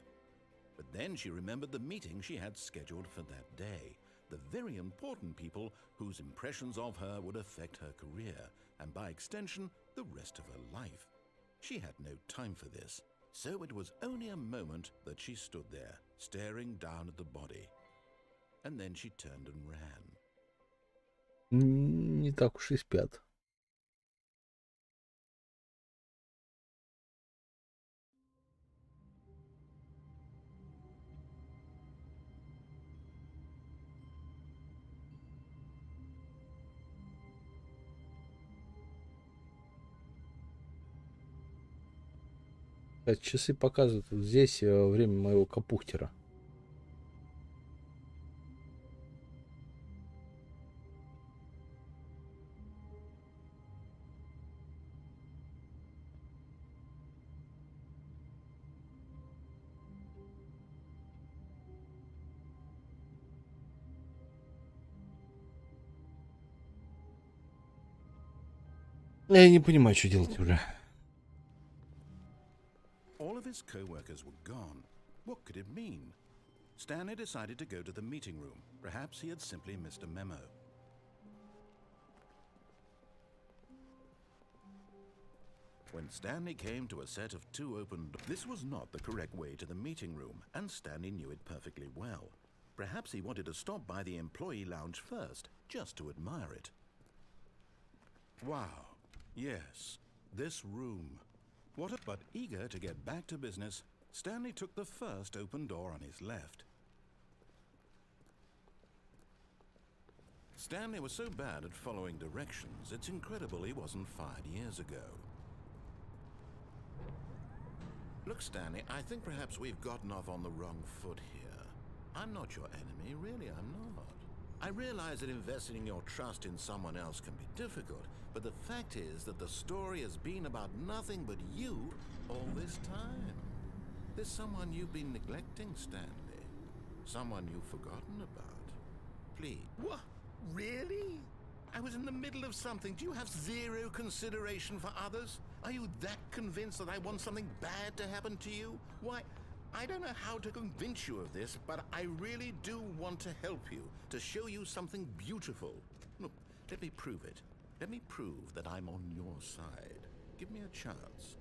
Speaker 2: But then she remembered the meeting she had scheduled for that day, the very important people whose impressions of her would affect her career, and by extension, the rest of her life. She had no time for this, so it was only a moment that she stood there, staring down at the body. And then she turned and ran.
Speaker 1: Не так уж и спят. Часы показывают. Вот здесь время моего капухтера. Я не понимаю, что делать уже.
Speaker 2: All of his co-workers were gone. What could it mean? Stanley decided to go to the meeting room. Perhaps he had simply missed a memo. When Stanley came to a set of two open doors, this was not the correct way to the meeting room, and Stanley knew it perfectly well. Perhaps he wanted to stop by the employee lounge first, just to admire it. Wow. Yes, this room. But eager to get back to business, Stanley took the first open door on his left. Stanley was so bad at following directions, it's incredible he wasn't fired years ago. Look, Stanley, I think perhaps we've gotten off on the wrong foot here. I'm not your enemy, really, I'm not. I realize that investing your trust in someone else can be difficult, but the fact is that the story has been about nothing but you all this time. There's someone you've been neglecting, Stanley. Someone you've forgotten about. Please. What? Really? I was in the middle of something. Do you have zero consideration for others? Are you that convinced that I want something bad to happen to you? Why, I don't know how to convince you of this, but I really do want to help you, to show you something beautiful. Look, let me prove it. Let me prove that I'm on your side. Give me a chance.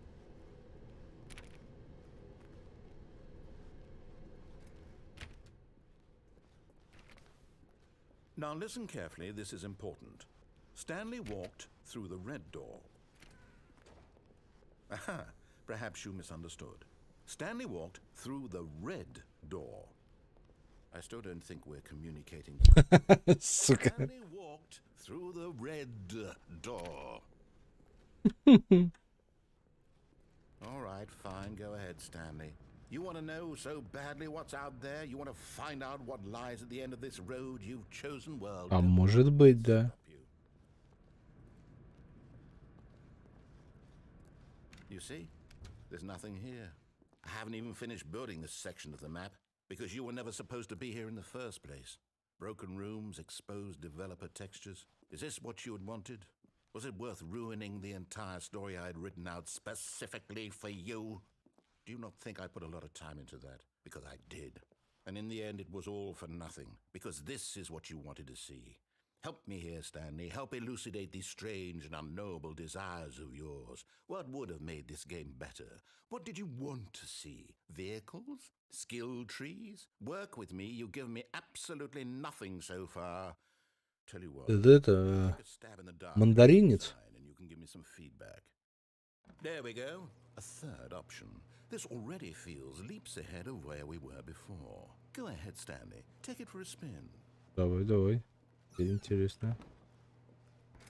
Speaker 2: Now listen carefully, this is important. Stanley walked through the red door. Aha, perhaps you misunderstood. Stanley walked through the red door. I still don't think we're communicating. Stanley walked through the red door. All right, fine, go ahead, Stanley. You want to know so badly what's out there? You want to find out what lies at the end of this road you've chosen? Well,
Speaker 1: А может быть, да.
Speaker 2: You see, there's nothing here. I haven't even finished building this section of the map because you were never supposed to be here in the first place. Broken rooms, exposed developer textures. Is this what you had wanted? Was it worth ruining the entire story I had written out specifically for you? Do you not think I put a lot of time into that? Because I did. And in the end, it was all for nothing. Because this is what you wanted to see. Help me here, Stanley. Help elucidate these strange and unknowable desires of yours. What would have made this game better? What did you want to see? Vehicles? Skill trees? Work with me. You've given me absolutely nothing so far. Tell you what.
Speaker 1: Это мандаринец.
Speaker 2: And you can give me some feedback. There we go. A third option. This already feels leaps ahead of where we were before. Go ahead, Stanley. Take it for a spin.
Speaker 1: Давай, давай. Теперь интересно.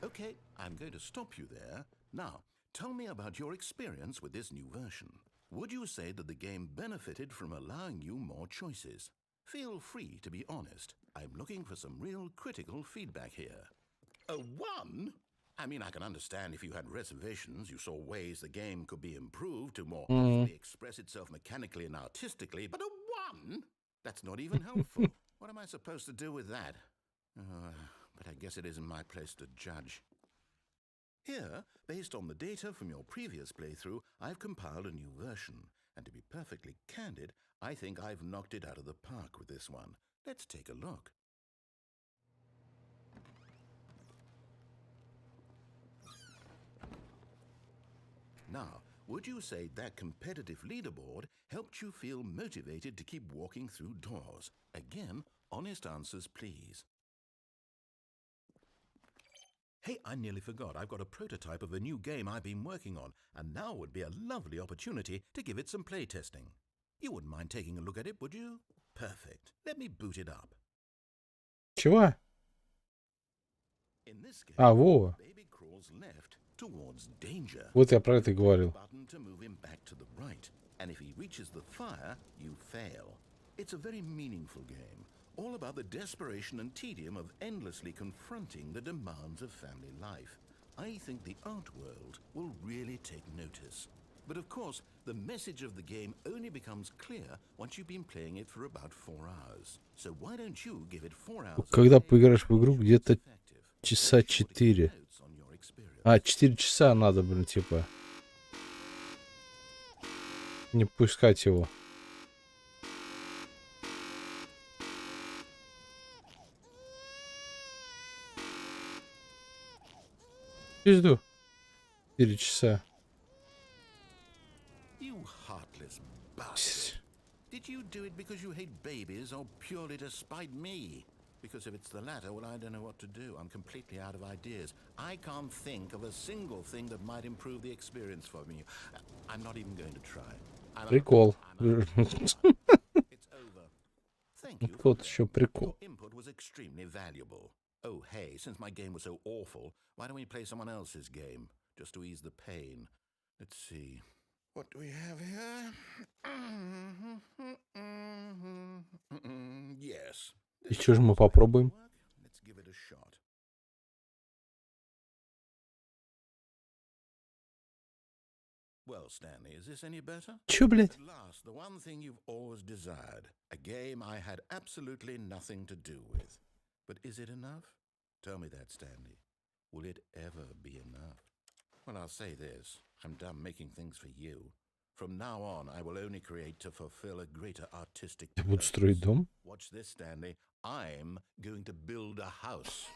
Speaker 2: Okay, I'm going to stop you there. Now, tell me about your experience with this new version. Would you say that the game benefited from allowing you more choices? Feel free to be honest. I'm looking for some real critical feedback here. A 1? I mean, I can understand if you had reservations, you saw ways the game could be improved to more fully express itself mechanically and artistically, but a 1? That's not even helpful. What am I supposed to do with that? But I guess it isn't my place to judge. Here, based on the data from your previous playthrough, I've compiled a new version. And to be perfectly candid, I think I've knocked it out of the park with this one. Let's take a look. Now, would you say that competitive leaderboard helped you feel motivated to keep walking through doors? Again, honest answers, please. Hey, I nearly forgot. I've got a prototype of a new game I've been working on, and now would be a lovely opportunity to give it some playtesting. You wouldn't mind taking a look at it, would you? Perfect. Let me boot it up.
Speaker 1: Чего?
Speaker 2: In this game,
Speaker 1: Во.
Speaker 2: baby crawls left towards danger.
Speaker 1: Вот я про это говорил.
Speaker 2: Button to move him back to the right, and if he reaches the fire, you fail. It's a very meaningful game, all about the desperation and tedium of endlessly confronting the demands of family life. I think the art world will really take notice. But of course, the message of the game only becomes clear once you've been playing it for about 4 hours. So why don't you give it 4 hours?
Speaker 1: Когда поиграешь в игру, где-то часа 4. 4 часа надо, блин, типа. Не пускать его. Пизду. 4 часа.
Speaker 2: You heartless bastard. Did you do it because you hate babies or purely to spite me? Because if it's the latter, well, I don't know what to do. I'm completely out of ideas. I can't think of a single thing that might improve the experience for me. I'm not even going to try.
Speaker 1: Прикол.
Speaker 2: It's over. Thank you.
Speaker 1: Вот еще прикол.
Speaker 2: Your input was extremely valuable. Oh, hey, since my game was so awful, why don't we play someone else's game, just to ease the pain? Let's see. What do we have here? Yes.
Speaker 1: И что же мы попробуем?
Speaker 2: Let's give it a shot. Well, Stanley, is this any better?
Speaker 1: Чё, блядь?
Speaker 2: At last, the one thing you've always desired. A game I had absolutely nothing to do with. But is it enough? Tell me that, Stanley. Will it ever be enough? Well, I'll say this. I'm done making things for you. From now on, I will only create to fulfill a greater artistic
Speaker 1: Ты будешь строить дом?
Speaker 2: Watch this, Stanley. I'm going to build a house.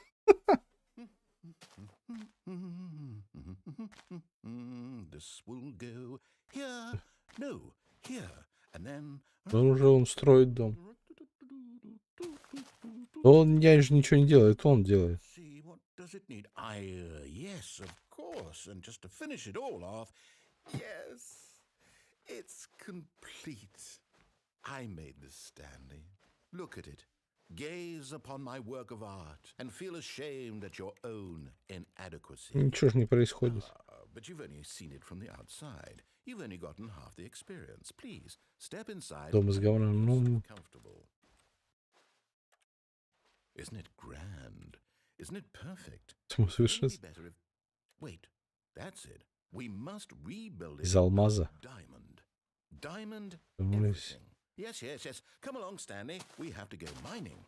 Speaker 2: This will go here. No, here. And then...
Speaker 1: Он строит дом. Я же ничего не делаю, это он делает.
Speaker 2: See, what does it need? Yes, of course. And just to finish it all off, yes, it's complete. I made this, Stanley. Look at it. Gaze upon my work of art and feel ashamed at your own inadequacy.
Speaker 1: Ничего же не происходит.
Speaker 2: But you've only seen it from the outside. You've only gotten half the experience. Please, step inside.
Speaker 1: Дом из говна. Ну,
Speaker 2: Comfortable. Isn't it grand? Isn't it perfect?
Speaker 1: в смысле, что
Speaker 2: Wouldn't it be better if... Wait, that's it. We must rebuild it.
Speaker 1: из алмаза.
Speaker 2: Diamond. Diamond
Speaker 1: Думались.
Speaker 2: everything. Yes, yes, yes. Come along, Stanley. We have to go mining.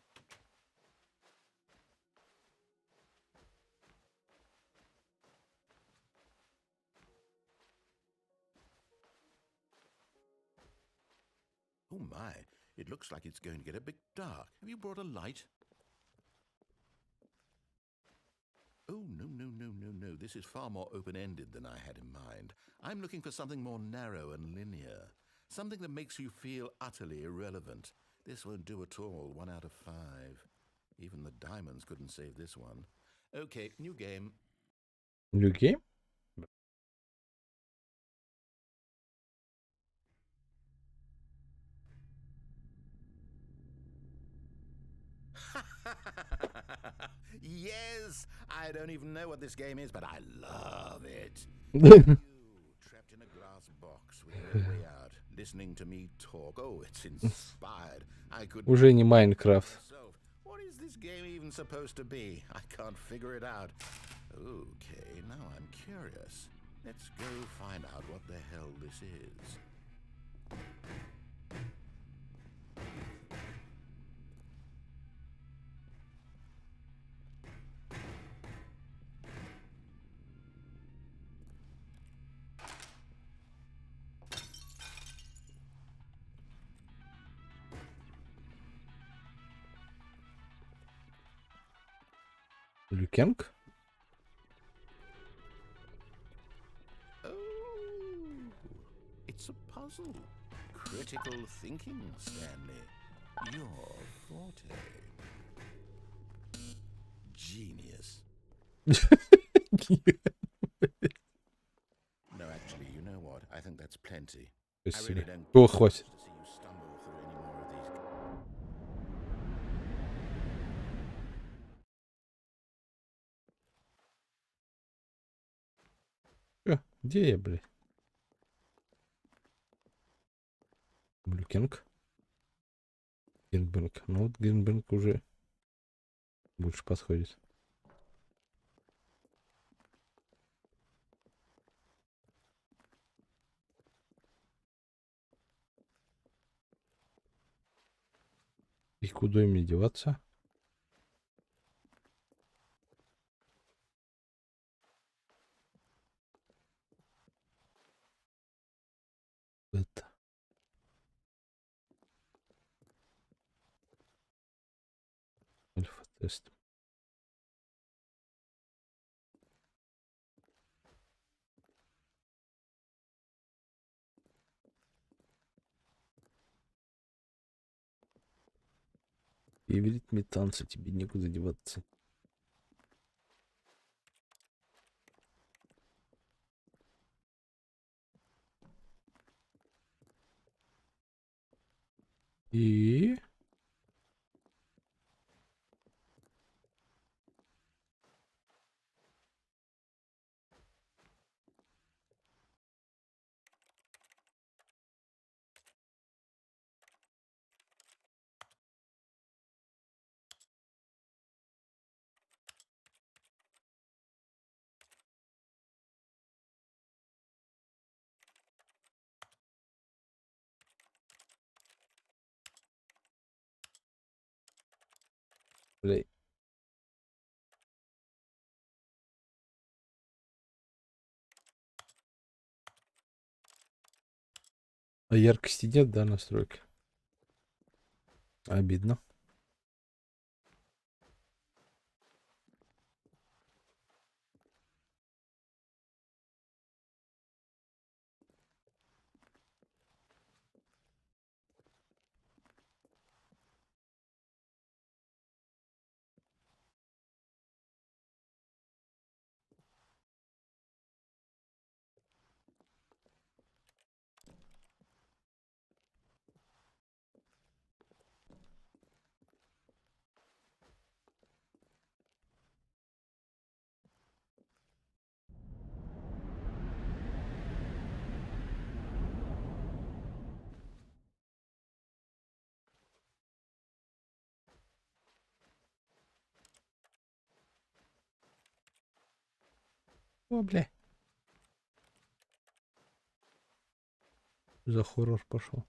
Speaker 2: Oh my, it looks like it's going to get a bit dark. Have you brought a light? Oh, no, no, no, no, no. This is far more open-ended than I had in mind. I'm looking for something more narrow and linear. Something that makes you feel utterly irrelevant. This won't do at all. 1 out of 5. Even the diamonds couldn't save this one. Okay, new game.
Speaker 1: New game?
Speaker 2: Yes, I don't even know what this game is, but I love it. You trapped in a glass box with no way out, listening to me talk. Oh, it's inspired. I could
Speaker 1: Уже не Майнкрафт.
Speaker 2: myself. What is this game even supposed to be? I can't figure it out. Okay, now I'm curious. Let's go find out what the hell this is.
Speaker 1: Люкенг?
Speaker 2: Oh, it's a puzzle. Critical thinking, Stanley. Your forte. Genius. No, actually, you know what? I think that's plenty. I really don't
Speaker 1: О,
Speaker 2: want
Speaker 1: хватит.
Speaker 2: to see you stumble through any more of these.
Speaker 1: Где я, блядь? Люкенг? Гринберг. Ну вот Гринберг уже больше подходит. И куда мне деваться? Это. Альфа-тест. И в ритме танца тебе некуда деваться. И... Бля, а яркости нет, да, настройки? Обидно. О, бля. За хоррор пошел.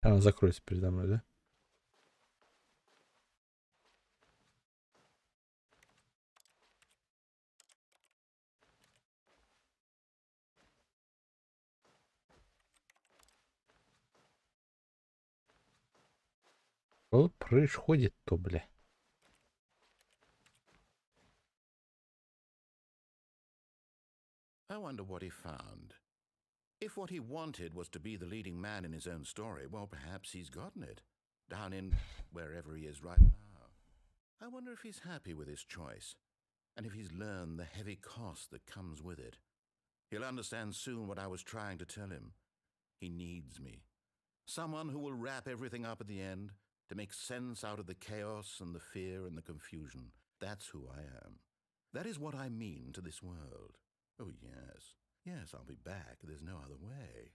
Speaker 1: Она закроется передо мной, да? Что происходит-то, бля?
Speaker 2: I wonder what he found. If what he wanted was to be the leading man in his own story, well, perhaps he's gotten it. Down in wherever he is right now. I wonder if he's happy with his choice, and if he's learned the heavy cost that comes with it. He'll understand soon what I was trying to tell him. He needs me. Someone who will wrap everything up at the end, to make sense out of the chaos and the fear and the confusion. That's who I am. That is what I mean to this world. Oh, yes. Yes, I'll be back. There's no other way.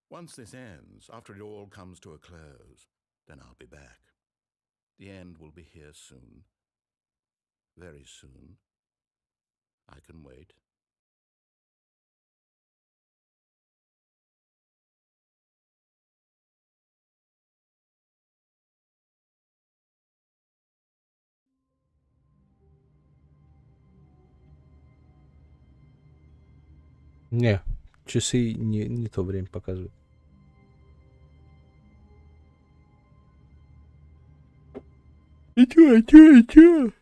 Speaker 2: Once this ends, after it all comes to a close, then I'll be back. The end will be here soon. Very soon. I can wait.
Speaker 1: Не, часы не то время показывают. И чё?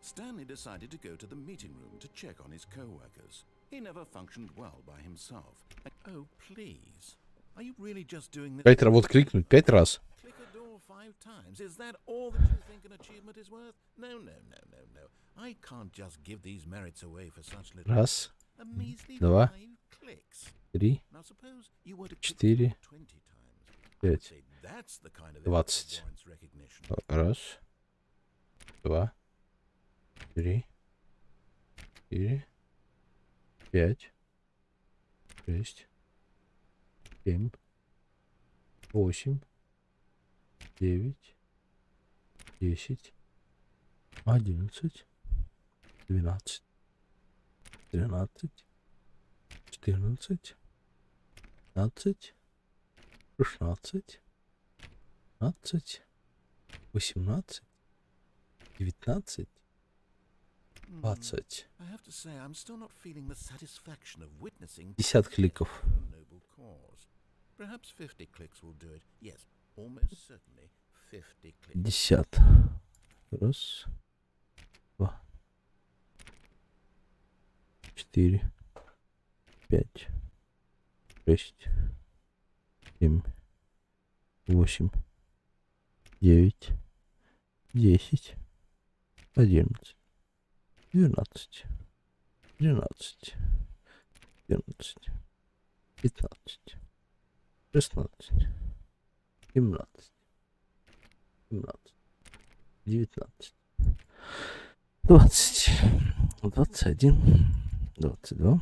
Speaker 2: Stanley decided to go to the meeting room to check on his co-workers. He never functioned well by himself. Oh, please. Are you really just doing this?
Speaker 1: 5 раз вот кликнуть, 5 раз.
Speaker 2: Click a door 5 times. Is that all that you think an achievement is worth? No. I can't just give these merits away for such little.
Speaker 1: Раз,
Speaker 2: A measly
Speaker 1: 2,
Speaker 2: 5 clicks.
Speaker 1: 3,
Speaker 2: Now suppose you were to click
Speaker 1: 4,
Speaker 2: the door 20 times.
Speaker 1: 5.
Speaker 2: Say that's the kind of
Speaker 1: 20.
Speaker 2: effort that warrants recognition.
Speaker 1: Раз, 2, 3, 4, 5, 6, 7, 8, 9, 10, 11, 12, 13, 14, 15, 16, 17, 18, 19, 20.
Speaker 2: I have to say, I'm still not feeling the satisfaction of witnessing
Speaker 1: 50 кликов.
Speaker 2: a noble cause. Perhaps 50 clicks will do it. Yes, almost certainly 50 clicks.
Speaker 1: 50. Раз, 2, 4, 5, 6, 7, 8, 9, 10, 11, 12, 13, 14, 15, 16, 17, 17, 19,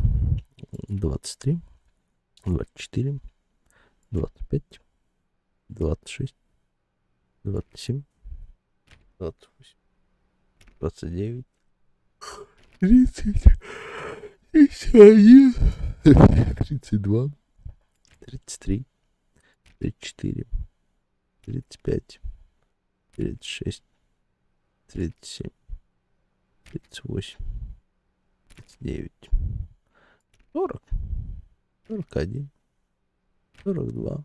Speaker 1: 20, 21, 22, 23, 24, 25, 26, 27, 28, 29, 30, 31, 32, 33, 34, 35, 36, 37, 38, 39, 40, 41,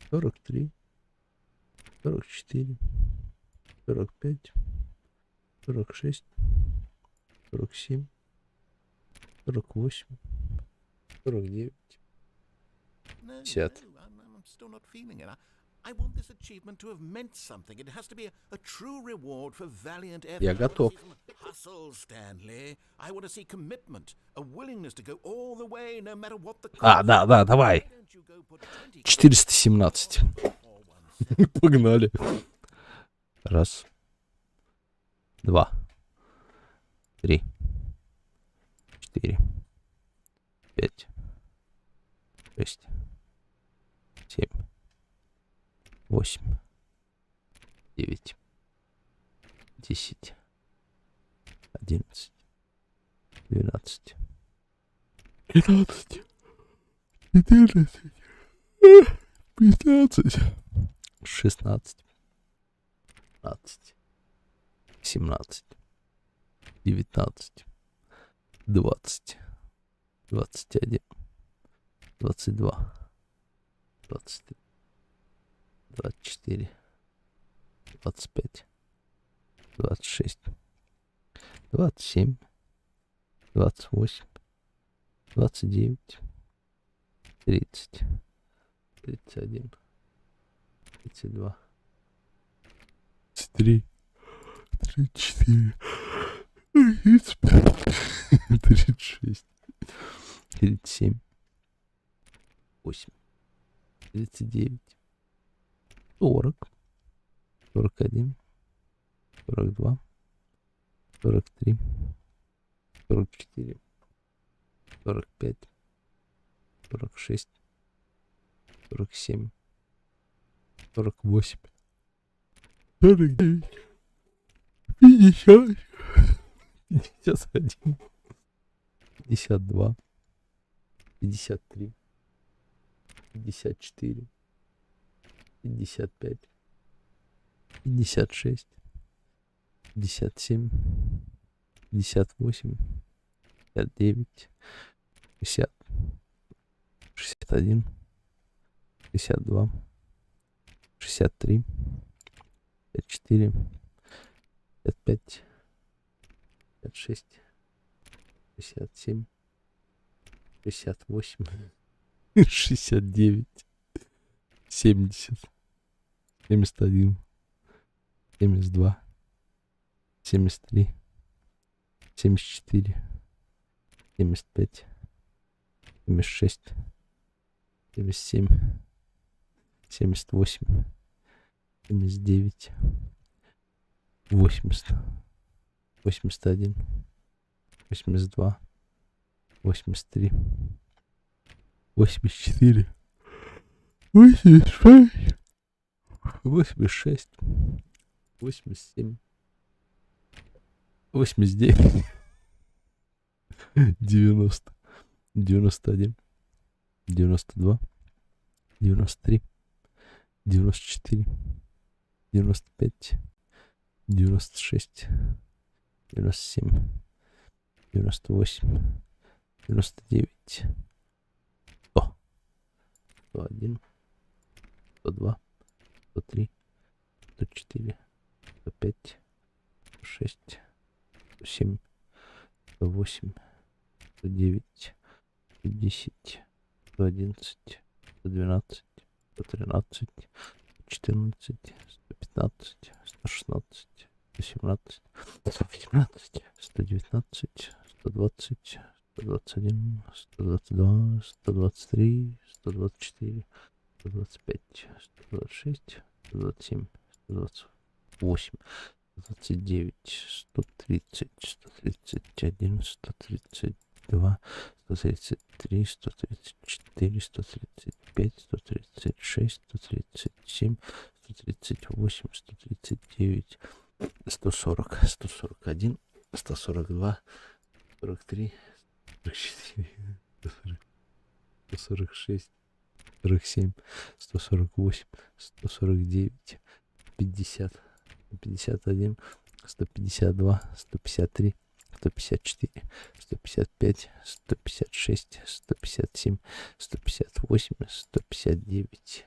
Speaker 1: 42, 43, 44, 45, 46, 47, 48, 49,
Speaker 2: No,
Speaker 1: 50.
Speaker 2: I'm still not feeling it. I want this achievement to have meant something. It has to be a true reward for valiant effort.
Speaker 1: Я готов.
Speaker 2: Hustle, Stanley. I want to see commitment, a willingness to go all the way, no matter what the cost.
Speaker 1: Да, давай.
Speaker 2: Why don't you go put 20
Speaker 1: 417.
Speaker 2: or 1
Speaker 1: Погнали. Раз, 2, 3, 4, 5, 6, 7, 8, 9, 10, 11, 12, 13, 14, 15, 16, 17, 18, 19, 20, 21, 22, 23, 24, 25, 26, 27, 28, 29, 30, 31, 32, 33, 34, 35, 36, 37, 8, 39, 40, 41, 42, 43, 44, 45, 46, 47, 48, 49, 50, 51, 52, 53, 54, 55, 56, 57, 58, 59, 60, 61, 62, 63, 54, 55, 56, 67, 68, 69, 70, 71, 72, 73, 74, 75, 76, 77, 78, 79, 80, 81, 82, 83, 84, 85, 86, 87, 89, 90, 91, 92, 93, 94, 95, 96, 97, 98, 99, 100, 101, 102, 103, 104, 105, 106, 107, 108, 109, 110, 111, 112, 113, 114, 115, 116, 117, 118, 119, 120, 121, 122, 123, 124, 125, 126, 127, 128, 129, 130, 131, 132, 133, 134, 135, 136, 137, 138, 139, 140, 141, 142, 43, 44, 146, 47, 148, 149, 50, 51, 152, 153, 154, 155, 156, 157, 158,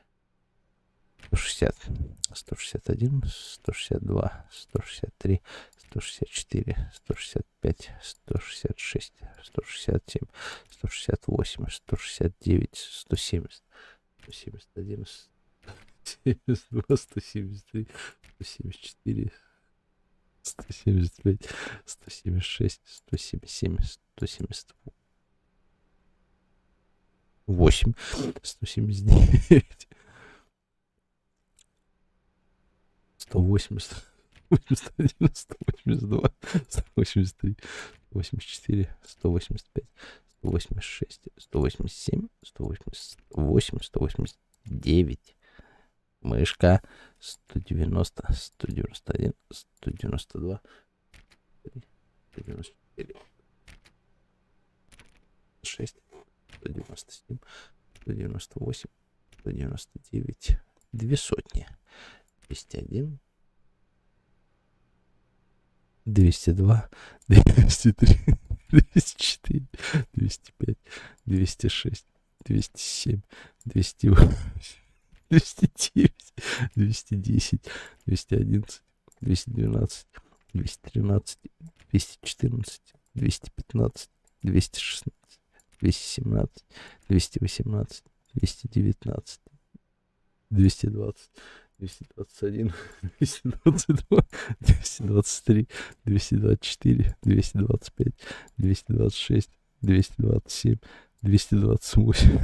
Speaker 1: 159, 160, 161, 162, 163, 164, 165, 166, 167, 168, 169, 170, 171, 172, 173, 174, 175, 176, 177, 178, 179, 180, 181, 182, 183, 184, 185, 186, 187, 188, 189, мышка, 190, 191, 192, 194, 196, 197, 198, 199, 200, 201, 202, 203, 204, 205, 206, 207, 208, 209, 210, 211, 212, 213, 214, 215, 216, 217, 218, 219, 220, 221, 222, 223, 224, 225, 226, 227, 228,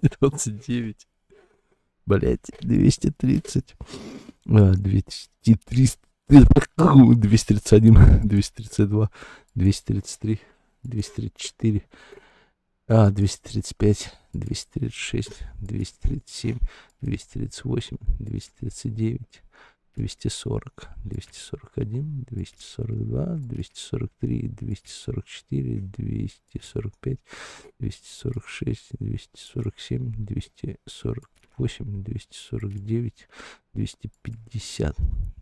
Speaker 1: 229, блять, 230, 231, 232, 233, 234, 235, 236, 237, 238, 239, 240, 241, 242, 243, 244, 245, 246, 247, 248, 249, 250,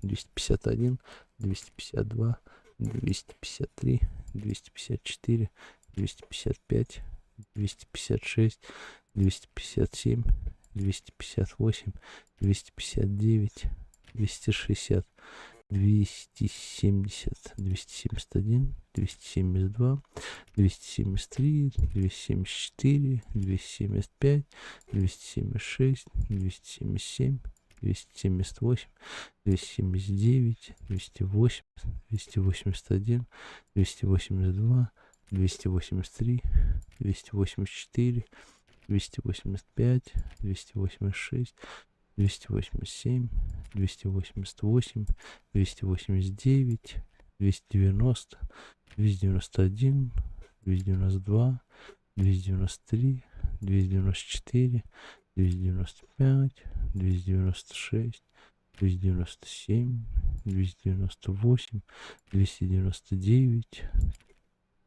Speaker 1: 251, 252, 253, 254, 255, 256, 257, 258, 259, 260, 270, 271, 272, 273, 274, 275, 276, 277, 278, 279, 280, 281, 282, 283, 284, 285, 286, 287, 288, 289, 290, 291, 292, 293, 294, 295, 296, 297, 298, 299,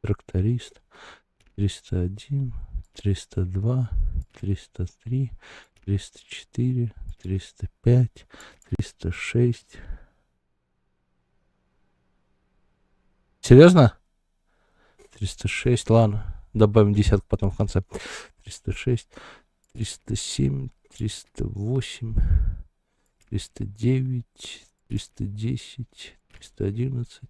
Speaker 1: тракторист, 301, 302, 303, 304, 305, 306. Серьезно? 306, ладно. Добавим десятку потом в конце. 306, 307, 308, 309, 310, 311,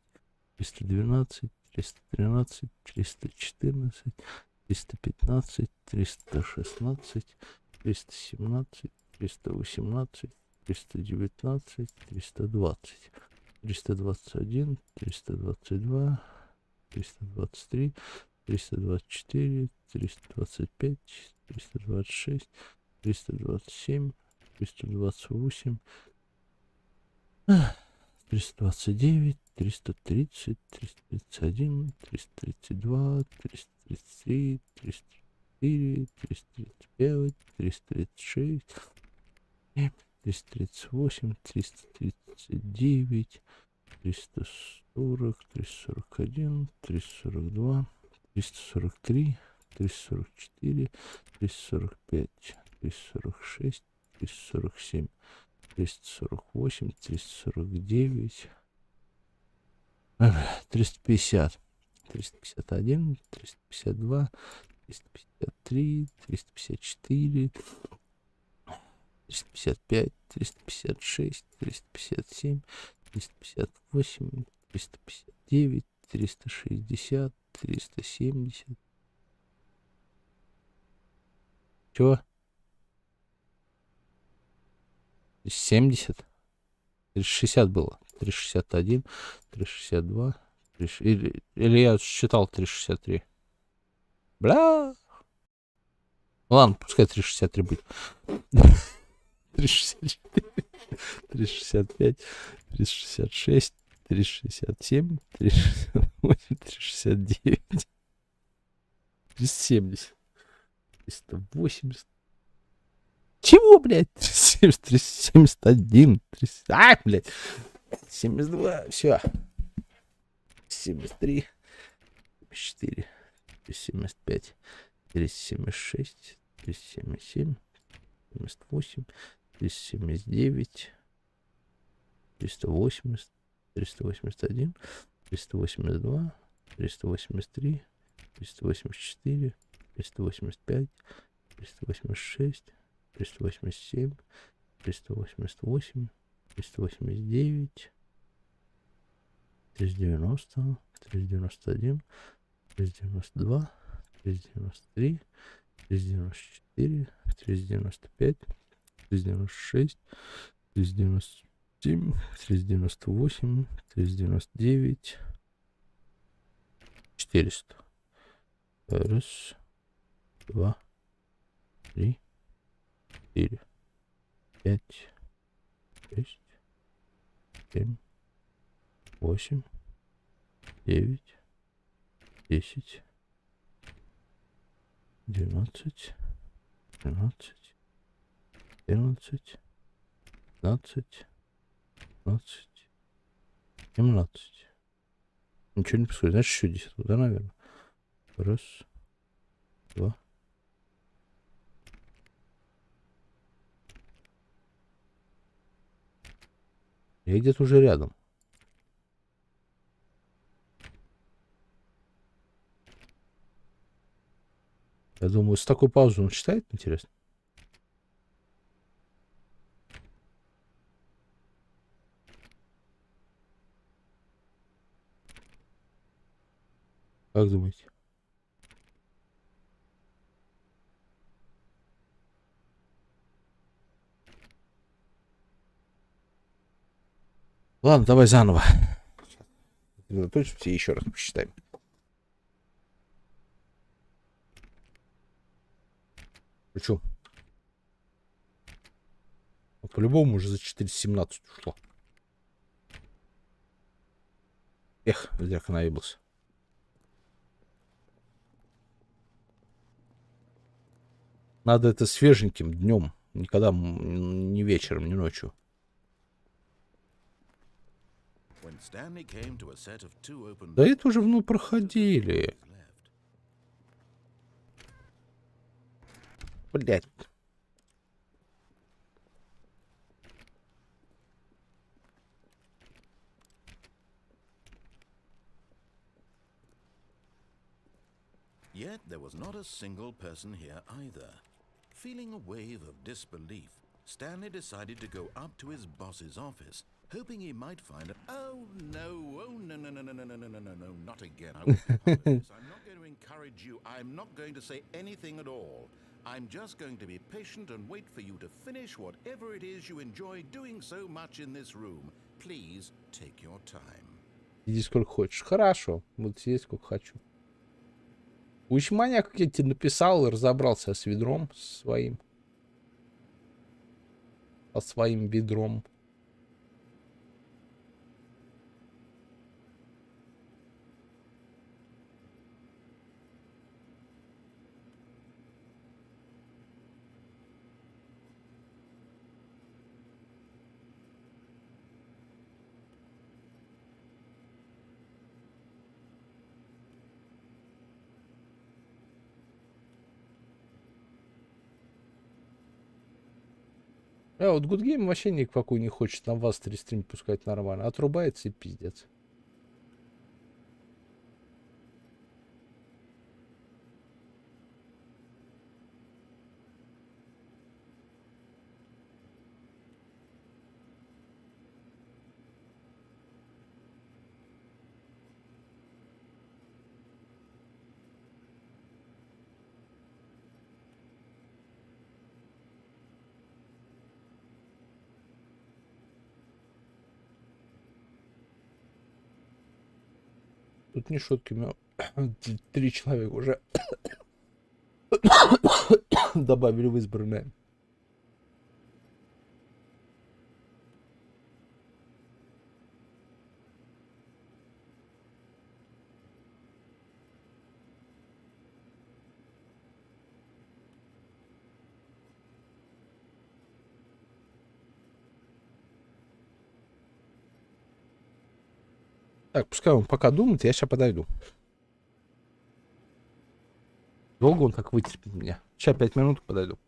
Speaker 1: 312, 313, 314, 315, 316, 317, 318, 319, 320, 321, 322, 323, 324, 325, 326, 327, 328, 329, 330, 331, 332, 333, 334, 335, 336, 338, 339, 340, 341, 342, 343, 344, 345, 346, 347, 348, 349, 350, 351, 352, 353, 354, 355, 356, 357, 358, 359, 360, 370. Чего? 70? 360 было. 361, 362, 3... или я считал 363. Бля. Ладно, пускай 363 будет. 364, 365, 366, 367, 368, 369, 370, 380. Чего, блядь? 370, 371, 300... Ай, блядь. 72, все. 73, 74, 75, 376, 377, 78, 379, 380, 381, 382, 383, 384, 385, 386, 387, 388, 389, 390, 391, 392, 393, 394, 395, 396, 397, 398, 399, 400. Раз, два, три, 4, 5, 6, 7, 8, 9, 10, 12, 13, 14, 15, 16, 17. Ничего не происходит. Значит, еще 10, да, наверное. Раз, два. Я где-то уже рядом. Я думаю, с такой паузы он читает, интересно. Как думаете? Ладно, давай заново. Сосредоточимся и еще раз посчитаем. Причем? По-любому уже за 417 ушло. Эх, зря наебался. Надо это свеженьким днем. Никогда не вечером, не ночью. Да это уже проходили. Блять.
Speaker 2: Yet there was not a single person here either. Feeling a wave of disbelief, Stanley decided to go up to his boss's office, hoping he might find a... Oh no, no, not again. I won't be part of this. I'm not going to encourage you. I'm not going to say anything at all. I'm just going to be patient and wait for you to finish whatever it is you enjoy doing so much in this room. Please take your time.
Speaker 1: Иди сколько хочешь. Хорошо. Буду сидеть сколько хочу. Маньяк, как я тебе написал, и разобрался с ведром своим. Со своим ведром. А вот Good Game вообще никакой не хочет на вас стрим пускать нормально. Отрубается и пиздец. Тут не шутки, у меня 3 человека уже добавили в избранное. Так, пускай он пока думает, я сейчас подойду. Долго он так вытерпит меня? Сейчас 5 минут подойду.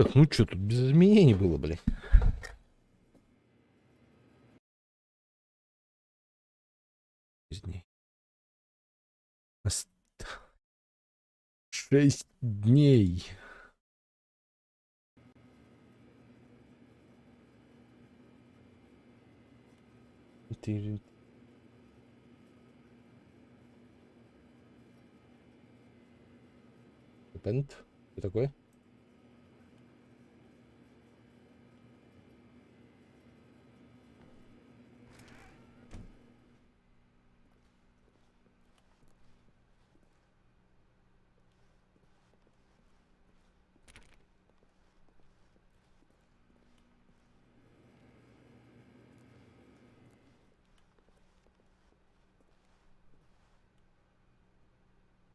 Speaker 1: Так, ну что, тут без изменений было, блин. Дней. 6 дней. Ты... Что такое?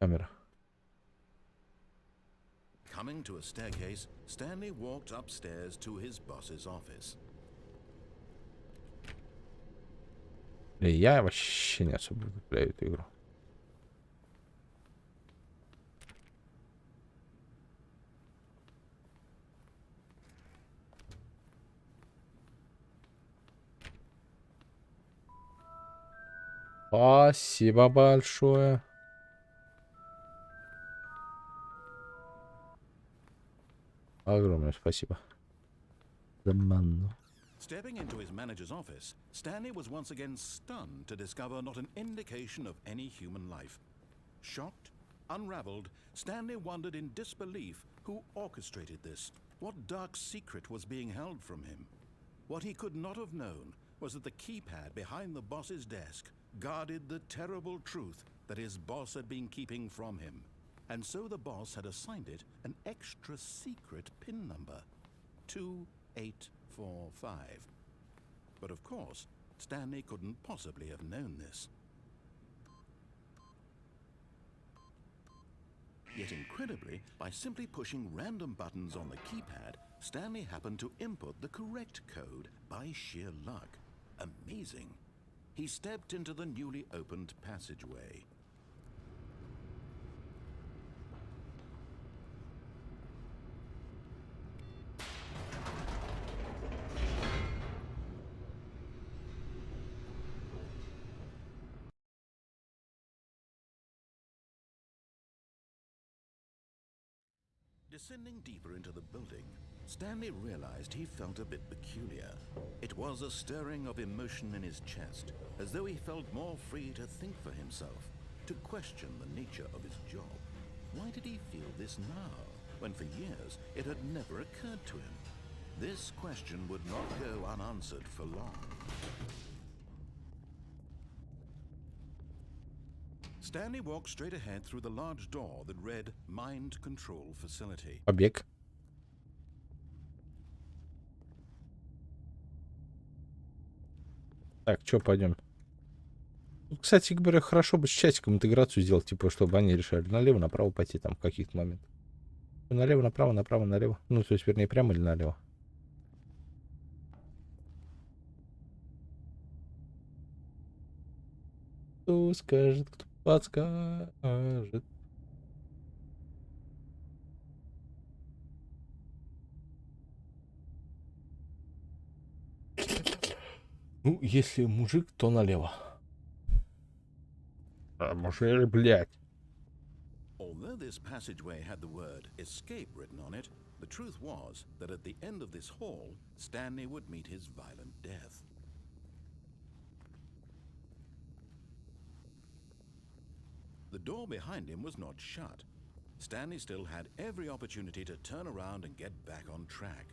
Speaker 1: Камера.
Speaker 2: Coming to a staircase, Stanley walked upstairs to his boss's office.
Speaker 1: Я вообще не особо люблю эту игру. Спасибо большое. Огромное спасибо. За манну.
Speaker 2: Stepping into his manager's office, Stanley was once again stunned to discover not an indication of any human life. Shocked, unraveled, Stanley wondered in disbelief who orchestrated this, what dark secret was being held from him. What he could not have known was that the keypad behind the boss's desk guarded the terrible truth that his boss had been keeping from him. And so the boss had assigned it an extra secret PIN number, 2845. But of course, Stanley couldn't possibly have known this. Yet incredibly, by simply pushing random buttons on the keypad, Stanley happened to input the correct code by sheer luck. Amazing. He stepped into the newly opened passageway. Descending deeper into the building, Stanley realized he felt a bit peculiar. It was a stirring of emotion in his chest, as though he felt more free to think for himself, to question the nature of his job. Why did he feel this now, when for years it had never occurred to him? This question would not go unanswered for long. Stanley walked straight ahead through the large door that read Mind Control Facility.
Speaker 1: Побег. Так, что, пойдем? Кстати говоря, хорошо бы с часиком интеграцию сделать, типа, чтобы они решали налево, направо пойти там в каких-то моментах. Налево, направо, направо, налево. Ну, то есть, вернее, прямо или налево. Кто скажет, кто подскажет. Ну, если мужик, то налево. А мужик, блядь.
Speaker 2: Although this passageway had the word escape written on it, the truth was that at the end of this hall, Stanley would meet his violent death. The door behind him was not shut. Stanley still had every opportunity to turn around and get back on track.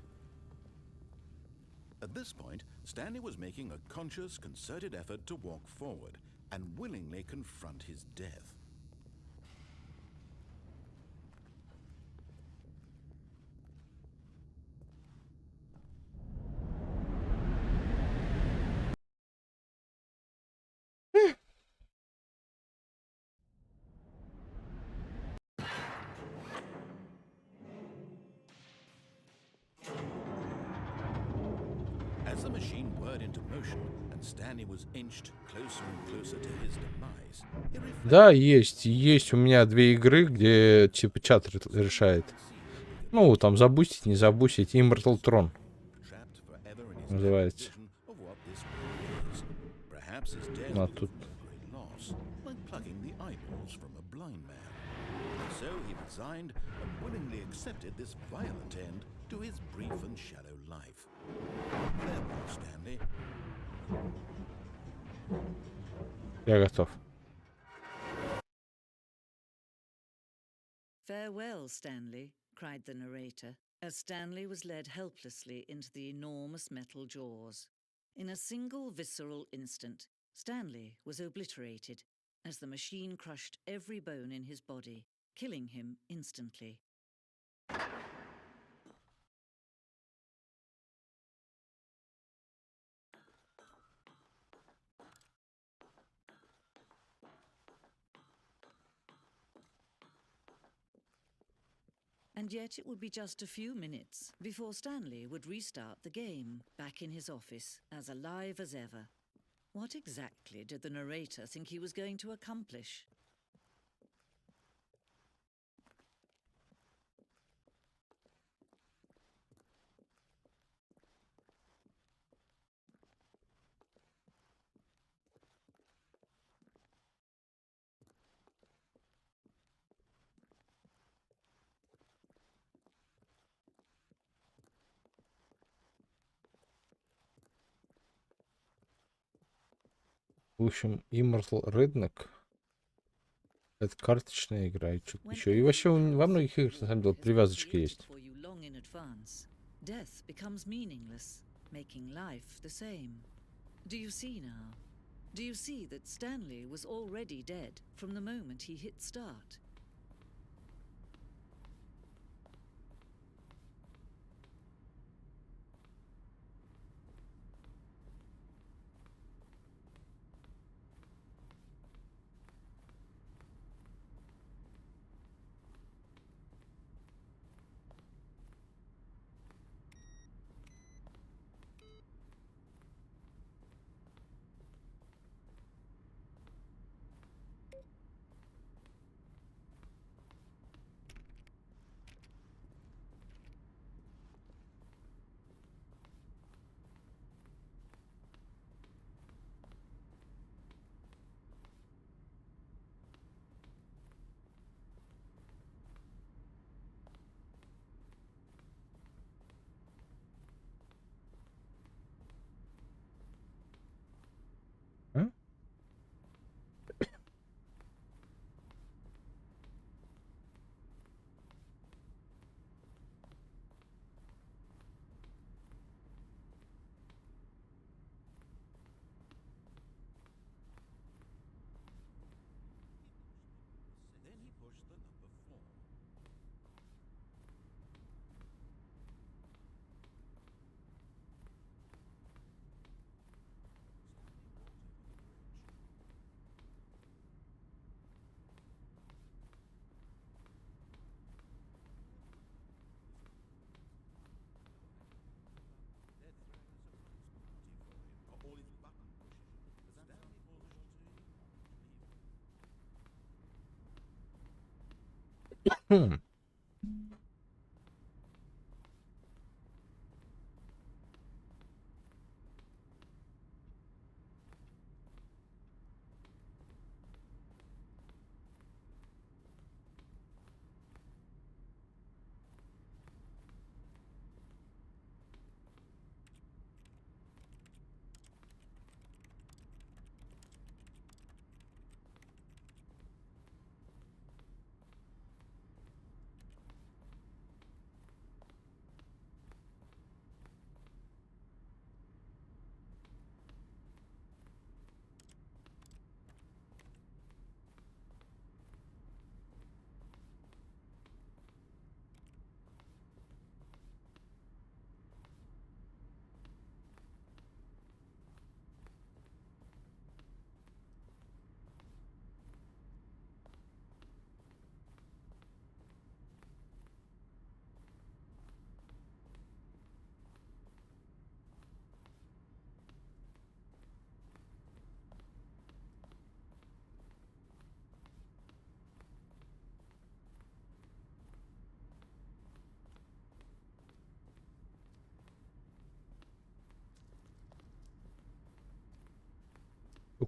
Speaker 2: At this point, Stanley was making a conscious, concerted effort to walk forward and willingly confront his death. As the machine whirred into motion and Stanley was inched closer and closer to his demise, he reflected
Speaker 1: Да, есть у меня 2 игры, где типа чат решает. Ну, там забустить, не забустить. Immortal Throne
Speaker 2: trapped forever in his
Speaker 1: называется.
Speaker 2: vision of what this world is. Perhaps his death
Speaker 1: А
Speaker 2: was
Speaker 1: тут...
Speaker 2: no great loss, like plucking the eyeballs from a blind man. So he resigned and willingly accepted this violent end to his brief and shallow life. Farewell, Stanley.
Speaker 1: Я готов.
Speaker 3: "Farewell, Stanley," cried the narrator, as Stanley was led helplessly into the enormous metal jaws. In a single visceral instant, Stanley was obliterated as the machine crushed every bone in his body, killing him instantly. And yet it would be just a few minutes before Stanley would restart the game, back in his office, as alive as ever. What exactly did the narrator think he was going to accomplish?
Speaker 1: В общем, Immortal Redneck — это карточная игра и что-то еще. И
Speaker 3: Whenever
Speaker 1: вообще
Speaker 3: the
Speaker 1: во
Speaker 3: path
Speaker 1: многих играх, на самом деле,
Speaker 3: forward has been
Speaker 1: привязочки
Speaker 3: created
Speaker 1: есть.
Speaker 3: for you long in advance, death becomes meaningless, making life the same. Do you see now? Do you see that Stanley was already dead from the moment he hit start?
Speaker 1: А?
Speaker 2: Then he pushed the number 4. All his button pushes. Stanley
Speaker 1: Хм.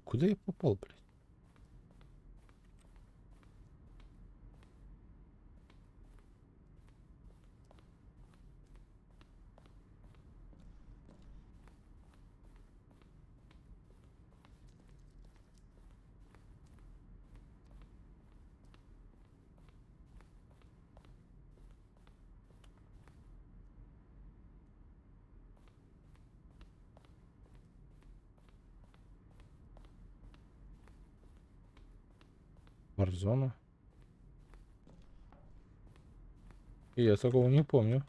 Speaker 1: Куда я попал, блядь? Варзона? Я такого не помню.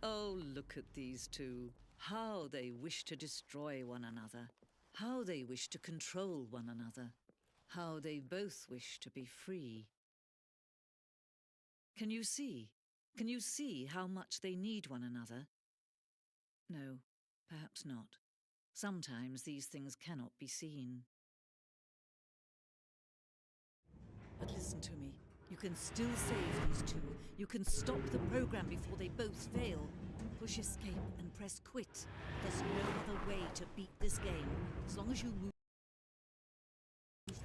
Speaker 3: Oh, look at these two. How they wish to destroy one another. How they wish to control one another. How they both wish to be free. Can you see? Can you see how much they need one another? No, perhaps not. Sometimes these things cannot be seen. But listen to me. You can still save these two. You can stop the program before they both fail. Push escape and press quit. There's no other way to beat this game. As long as you move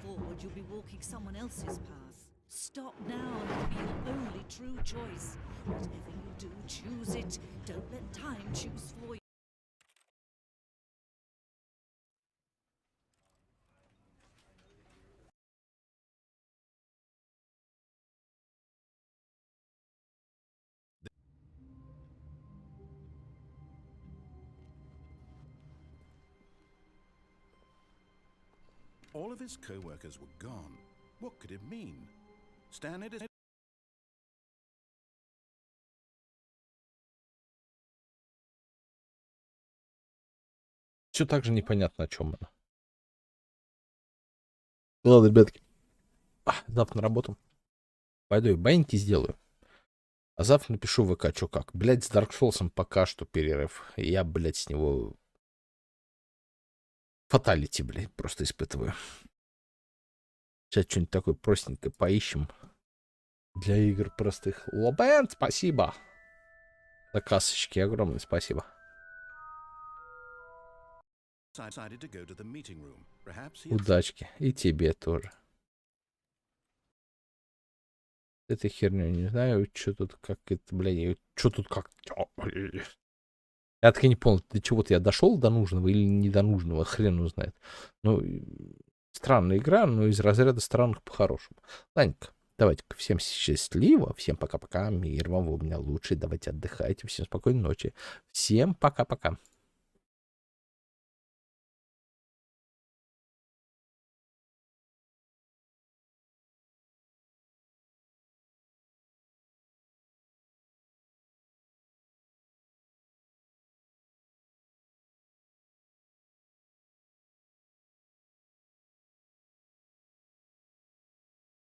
Speaker 3: forward, you'll be walking someone else's path. Stop now and it'll be your only true choice. Whatever you do, choose it. Don't let time choose for you.
Speaker 2: All of his co-workers were gone. What could it mean? Stanley decided
Speaker 1: Все так же непонятно, о чем она. Ладно, ребятки. Завтра на работу. Пойду и баньки сделаю. А завтра напишу в ВК, что как. Блядь, с Dark Souls пока что перерыв. Я, блядь, с него фаталити, блядь, просто испытываю. Сейчас что-нибудь такое простенькое поищем. Для игр простых. Лобен, спасибо. За касочки огромное спасибо.
Speaker 2: to go to the meeting room. Perhaps he
Speaker 1: Удачки. И тебе тоже. Этой херню не знаю, что тут как это, блядь, что тут как... Я так и не понял, до чего-то я дошел до нужного или не до нужного, хрен узнает. Ну, странная игра, но из разряда странных по-хорошему. Ладненько, давайте-ка всем счастливо, всем пока-пока, мир вам, вы у меня лучший, давайте отдыхайте, всем спокойной ночи, всем пока-пока.